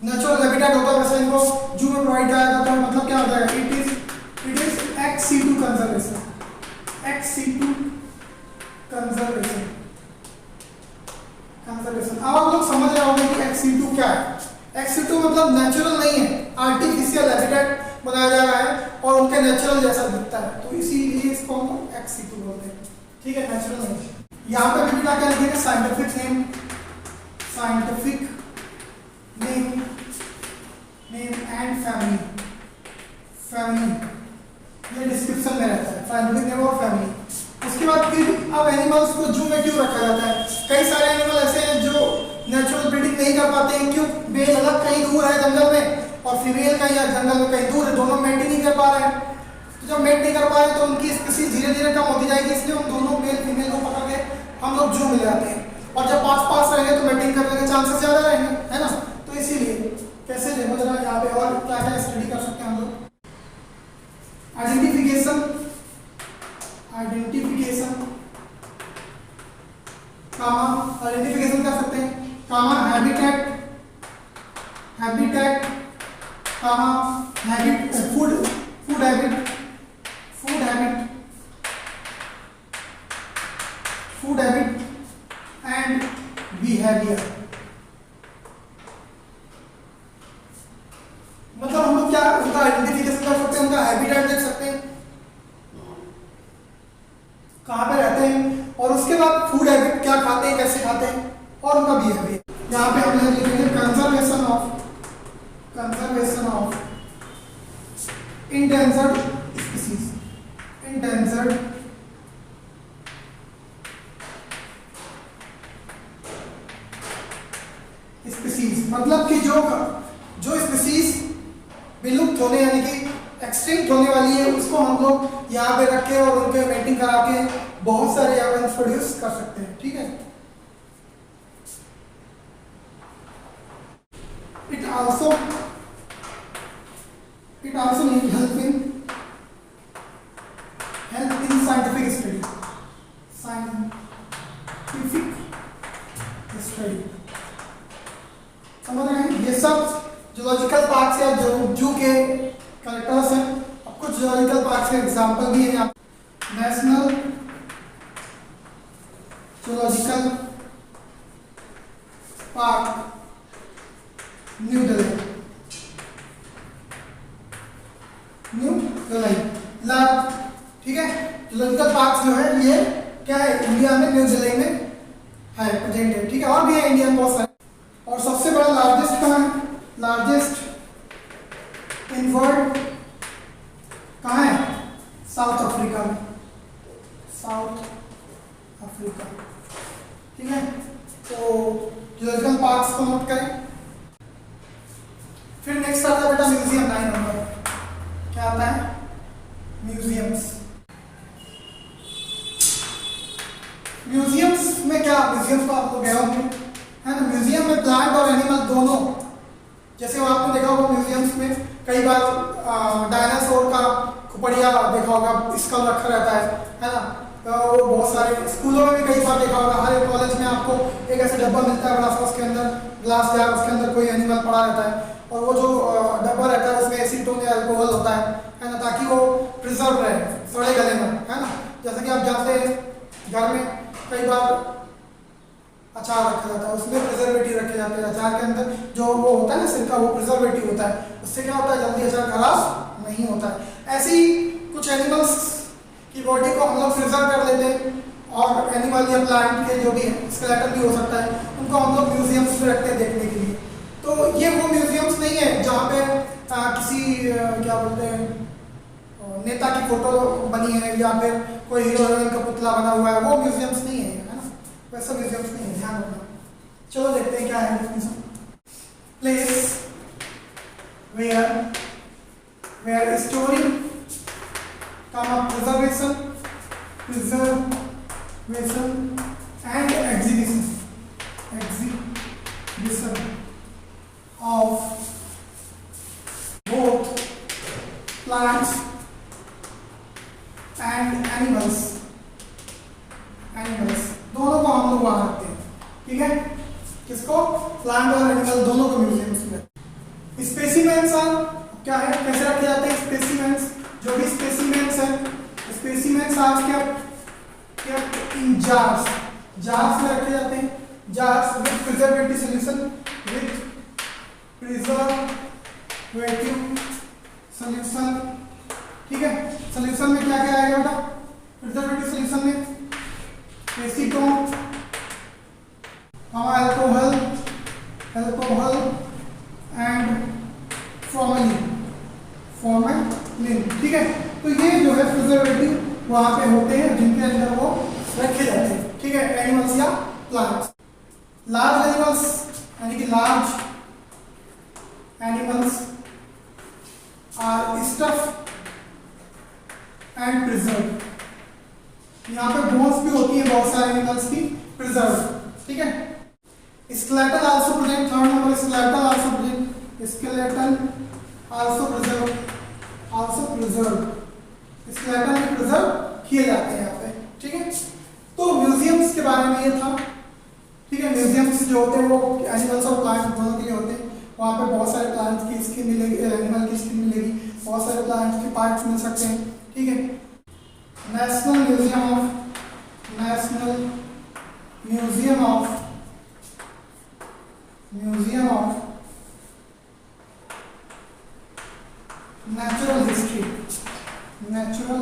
नेचुरल हैबिटेट होता है वैसा इनको जू में प्रोवाइड कराया जाता है। मतलब क्या होता है, it is ex situ conservation, ex situ conservation, conservation. अब आप लोग समझ रहे होंगे कि ex situ क्या है। ex situ मतलब नेचुरल नहीं है, आर्टिफिशियल हैबिटेट बनाया जा रहा है और उनके नेचुरल जैसा दिखता है, तो इसीलिए इसको हम ex situ बोलते हैं। ठीक है, नेचुरल नहीं। यहाँ पे भी क्या लिखेंगे, scientific name, scientific name, name and family, family ये डिस्क्रिप्शन में रहता है, साइंटिफिक नेम और फैमिली। उसके बाद फिर अब एनिमल्स को जू में क्यों रखा जाता है, कई सारे एनिमल ऐसे हैं जो नेचुरल ब्रीडिंग नहीं कर पाते हैं। क्यों, मेल अलग कहीं दूर है जंगल में और फीमेल कहीं या जंगल में कहीं दूर है, दोनों मेट ही नहीं कर पा रहे हैं। तो जब मेट नहीं कर पा रहे तो उनकी स्पीसीज धीरे धीरे कम होती जाएगी, इसलिए हम दोनों मेल फीमेल को पकड़ के हम लोग जू में ले जाते हैं, और जब पास रहेंगे तो मेटिंग करने के चांसेस ज्यादा रहेंगे, है ना। तो इसीलिए कैसे देखो जरा यहाँ पे और क्या क्या स्टडी कर सकते हैं हम लोग। आइडेंटिफिकेशन, आइडेंटिफिकेशन कामा, आइडेंटिफिकेशन कर सकते हैं comma, habitat, habitat comma, habit, food, food habit, food habit, food habit and behaviour. मतलब हम लोग क्या उनका आइडेंटिफिकेशन कर सकते हैं, उनका हैबिटेट देख सकते हैं, कहाँ पे रहते हैं, और उसके बाद फूड हैबिट, क्या खाते हैं, कैसे खाते हैं, और उनका बिहेवियर। यहाँ पे हम लिखेंगे conservation of endangered species. Endangered species मतलब कि जो स्पीसीज विलुप्त होने यानी कि एक्सटिंक्ट होने वाली है, उसको हम लोग यहाँ पे रख के और उनके मेटिंग करा के बहुत सारे एविडेंस प्रोड्यूस कर सकते हैं। ठीक है, it also help in scientific study। समझ रहे हैं? ये सब जूलॉजिकल पार्क या जू के कैरेक्टर्स हैं। अब कुछ जूलॉजिकल पार्क के एग्जांपल भी हैं। National zoological park new Delhi लाभ। ठीक है, जूलॉजिकल पार्क जो है ये क्या है, इंडिया में न्यू दिल्ली में है, प्रेजेंट है। ठीक है, और भी है इंडिया में बहुत सारे। और सबसे बड़ा लार्जेस्ट कहाँ है? लार्जेस्ट इन वर्ल्ड कहाँ है? साउथ अफ्रीका में, साउथ अफ्रीका। ठीक है, तो जूलॉजिकल पार्क्स को नोट करें। फिर नेक्स्ट आता है बेटा म्यूजियम, 9 नंबर। क्या आता है? म्यूजियम्स। म्यूजियम्स में क्या, म्यूजियम्स तो आपको गया होंगे, है ना। म्यूजियम में प्लांट और एनिमल दोनों, जैसे वो आपने देखा होगा म्यूजियम्स में कई बार डायनासोर का खोपड़िया देखा होगा, स्कल रखा रहता है ना। तो वो बहुत सारे स्कूलों में भी कई बार देखा होगा, हर एक कॉलेज में आपको एक ऐसा डब्बा मिलता है बड़ा सा, उसके अंदर ग्लास जार, उसके अंदर कोई एनिमल पड़ा रहता है, और वो जो डब्बा रहता है उसमें एसीटोन या अल्कोहल होता है ना, ताकि वो प्रिजर्व रहे, सड़े गले में, है ना। जैसे कि आप जानते हैं घर में कई बार अचार रखा जाता है, उसमें प्रिजर्वेटिव रखे जाते हैं। अचार के अंदर जो वो होता है ना सिरका, वो प्रिजर्वेटिव होता है, उससे क्या होता है, जल्दी अचार खराब नहीं होता है। ऐसे ही कुछ एनिमल्स की बॉडी को हम लोग प्रिजर्व कर लेते हैं, और एनिमल या प्लांट के जो भी स्केलेटन भी हो सकता है, उनको हम लोग म्यूजियम्स में रखते हैं देखने के लिए। तो ये वो म्यूजियम्स नहीं है जहाँ पे किसी क्या बोलते हैं नेता की फोटो बनी है या फिर कोई हीरो हीरोइन का पुतला बना हुआ है, वो म्यूजियम्स नहीं है ना, वैसा म्यूजियम्स नहीं है, ध्यान रखना। चलो देखते हैं क्या है definition. Place where story preservation and exhibition of both plants and animals दोनों को हम लोग वहां रखते हैं। ठीक है, किसको? प्लांट और एनिमल दोनों को म्यूजियम्स में। स्पेसिमेंस क्या है, कैसे रखे जाते हैं स्पेसिमेंस? जो भी स्पेसिमेंस है, specimens are kept in jars में रखे जाते हैं। Jars with preservative solution, solution. ठीक है, सॉल्यूशन में क्या क्या आएगा बेटा? प्रिजर्वेटिव सॉल्यूशन में एसीटोन, अल्कोहल एंड फॉर्मेलिन। ठीक है, तो ये जो है प्रिजर्वेटिव वहां पे होते हैं जिनके अंदर वो रखे जाते हैं। ठीक है, एनिमल्स या प्लांट्स। लार्ज एनिमल्स यानी कि large animals are stuff and preserve. यहाँ पे बोन्स भी होती है बहुत सारे एनिमल्स की, प्रिजर्व। ठीक है, skeleton also present, 3rd number skeleton also present, skeleton also preserve, skeleton भी प्रिजर्व किए जाते हैं यहाँ पे। ठीक है, तो म्यूजियम्स के बारे में ये था। ठीक है, म्यूजियम्स जो होते हैं वो एनिमल्स और प्लांट दोनों के लिए होते हैं। वहाँ पे बहुत सारे प्लांट्स की स्किन मिलेगी, एनिमल की स्किन मिलेगी, बहुत सारे प्लांट्स के पार्ट्स मिल सकते हैं। ठीक है, national museum of natural history natural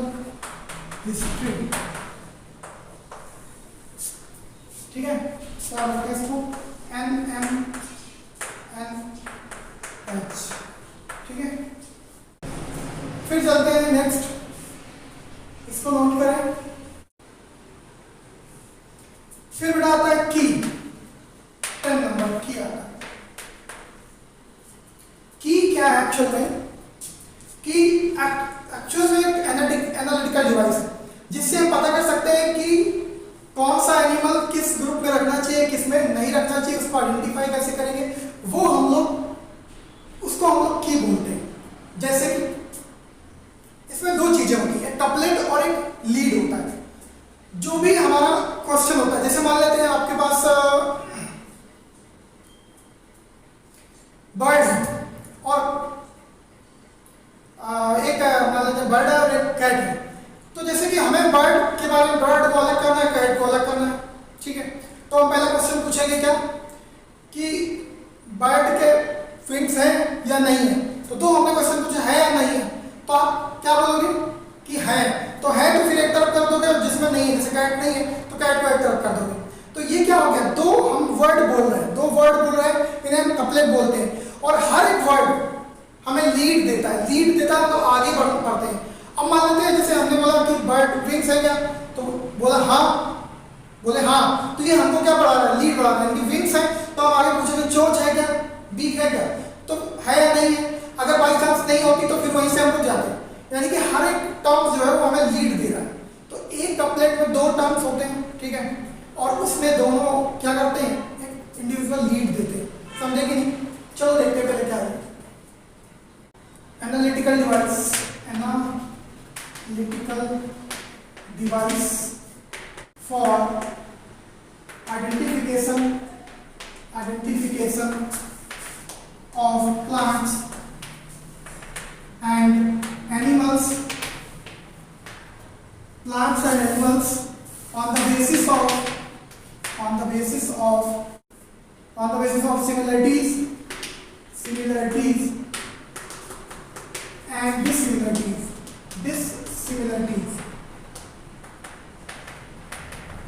history, ठीक है। क्या बोलते हैं इसको, NMNH, ठीक है। फिर चलते हैं नेक्स्ट, इसको नोट करें। फिर बेटा आता है की, 10 नंबर की आता है। की क्या है एक्चुअल में, की एक्चुअल में एक एनालिटिकल डिवाइस है जिससे हम पता कर सकते हैं कि कौन सा एनिमल किस ग्रुप में रखना चाहिए, किस में नहीं रखना चाहिए, उसको आइडेंटिफाई कैसे करेंगे, वो हम लोग उसको हम लोग की बोलते हैं। जैसे कि इसमें दो चीजें होती है, कपलेट और एक लीड होता है। जो भी हमारा क्वेश्चन होता है, जैसे मान लेते हैं आपके पास बर्ड है और एक मान लेते हैं बर्ड है और एक कैट है। तो जैसे कि हमें बर्ड के बारे में, बर्ड को अलग करना है, कैट को अलग करना है, ठीक है। तो हम पहला क्वेश्चन पूछेंगे क्या, कि बर्ड के विंग्स हैं या नहीं है। तो दो हमने क्वेश्चन पूछा, है या नहीं है, तो आप क्या बोलोगे कि है। तो है तो फिर एक तरफ कर दोगे, और जिसमें नहीं है, जैसे कैट नहीं है तो कैट को एक तरफ कर दोगे। तो ये क्या हो गया, दो हम वर्ड बोल रहे हैं, दो वर्ड बोल रहे हैं, इन्हें हम कपलेट बोलते हैं। और हर एक वर्ड हमें लीड देता है, लीड देता है तो आगे बढ़ते हैं। अब मान लेते हैं जैसे हमने बोला कि बर्ड विंग्स है क्या, तो बोला हाँ, बोले हाँ, तो ये हमको क्या बढ़ा रहा है, लीड बढ़ा रहा है। इनकी विंग्स है तो हम आगे पूछेंगे चोंच है क्या, बीक है क्या, तो है या नहीं है। अगर बाई चांस नहीं होती तो फिर वहीं से हम लोग जाते हैं। यानी कि हर एक टर्म जो है वो हमें लीड दे रहा है। तो एक कपलेट में दो टर्म्स होते हैं, ठीक है, और उसमें दोनों क्या करते हैं, एक इंडिविजुअल लीड देते हैं। समझे कि नहीं, चलो देखते हैं पहले क्या है। Analytical device, analytical device for identification of plants and animals on the basis of similarities and dissimilarities,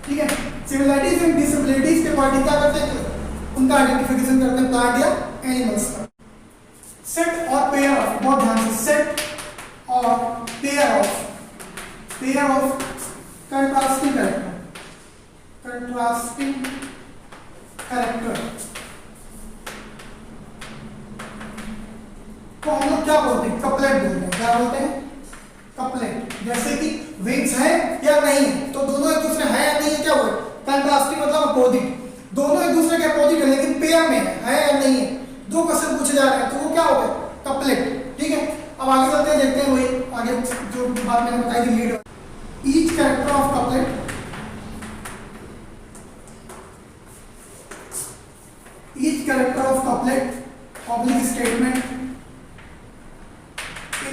ठीक है। सिमिलरिटीज एंड डिसएबिलिटीज के पार्टी क्या करते हैं, उनका आइडेंटिफिकेशन करते हैं प्लांट या एनिमल्स का। सेट और पेयर ऑफ, बहुत ध्यान से, सेट और पेयर ऑफ कंट्रास्टिंग कैरेक्टर को हम लोग क्या बोलते हैं, कपलेट बोलते हैं। क्या बोलते हैं, कपलेट। जैसे कि विंग्स है या नहीं, तो दोनों एक दूसरे है या नहीं है, क्या हुआ, कंट्रास्टिंग मतलब अपोजिट, दोनों एक दूसरे के अपोजिट है लेकिन पेयर में है या नहीं है। दो क्वेश्चन पूछे जा रहे हैं तो वो क्या होगा, कपलेट, ठीक है। अब आगे चलते हैं, देखते हैं वही आगे जो बात मैंने बताई थी, lead. Each character of couplet oblique statement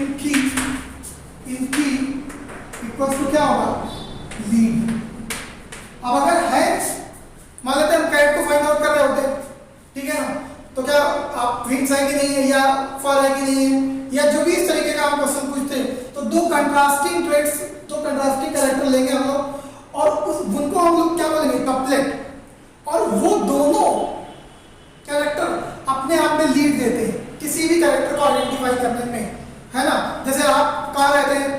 in की इक्वल्स टू क्या होगा, लीड। अब अगर है, मान लेते हैं हम कैट को फाइंड आउट कर रहे होते हैं, ठीक है ना, तो क्या आप विंग्स है कि नहीं है, या फर है कि नहीं है, या जो भी इस तरीके का हम क्वेश्चन पूछते हैं, तो दो कंट्रास्टिंग ट्रेट्स, दो कंट्रास्टिंग कैरेक्टर लेंगे हम लोग, और उनको हम लोग क्या बोलेंगे, कपलेट। और वो दोनों कैरेक्टर अपने आप में लीड देते हैं किसी भी कैरेक्टर को आइडेंटिफाई करने में, है ना। जैसे आप कहाँ रहते हैं,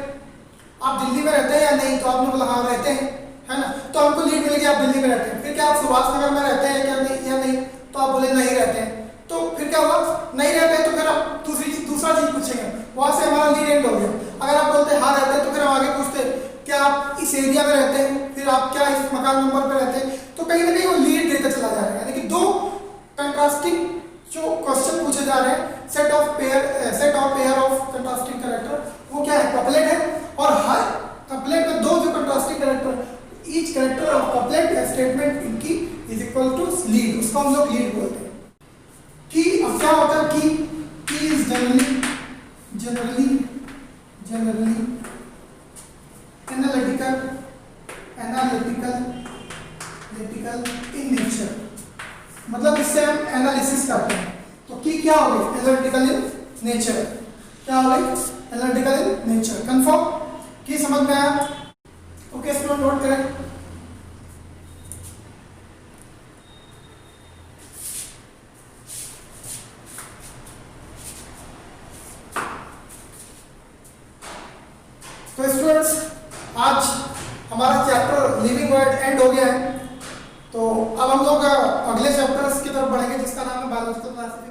आप दिल्ली में रहते हैं या नहीं, तो आपने बोला हाँ रहते हैं, है ना, तो हमको लीड मिलेगी आप दिल्ली में रहते हैं। फिर क्या आप सुभाष नगर में रहते हैं क्या, नहीं या नहीं, तो आप बोले नहीं रहते हैं, तो फिर क्या हुआ, नहीं रहते हैं, तो फिर आप दूसरा चीज पूछेंगे, वहां से हमारा लीड एंड हो गया। अगर आप बोलते हैं हाँ रहते हैं, तो फिर हम आगे पूछते हैं क्या आप इस एरिया में रहते हैं, फिर आप क्या इस मकान नंबर पे रहते हैं, तो कहीं ना कहीं वो लीड देते चला जा रहा है। यानी कि दो कंट्रास्टिंग जो क्वेश्चन पूछे जा रहे हैं, set of pair of contrasting character, वो क्या है, कपलेट है। और हर कपलेट में दो जो contrasting character, each character of couplet statement इनकी इज इक्वल टू लीड, उसको हम लोग लीड बोलते हैं। की अब क्या होता है, की is generally analytical in nature, मतलब इससे हम एनालिसिस करते हैं। तो की क्या होगी, एनालिटिकल इन नेचर, क्या होगी, एनालिटिकल इन नेचर, कंफर्म। कि समझ में आया? ओके, इसको नोट करें। तो स्टूडेंट्स, आज हमारा चैप्टर लिविंग वर्ड एंड हो गया है। तो अब हम लोग अगले चैप्टर्स की तरफ बढ़ेंगे जिसका नाम है बायोलॉजिकल क्लासिफिकेशन।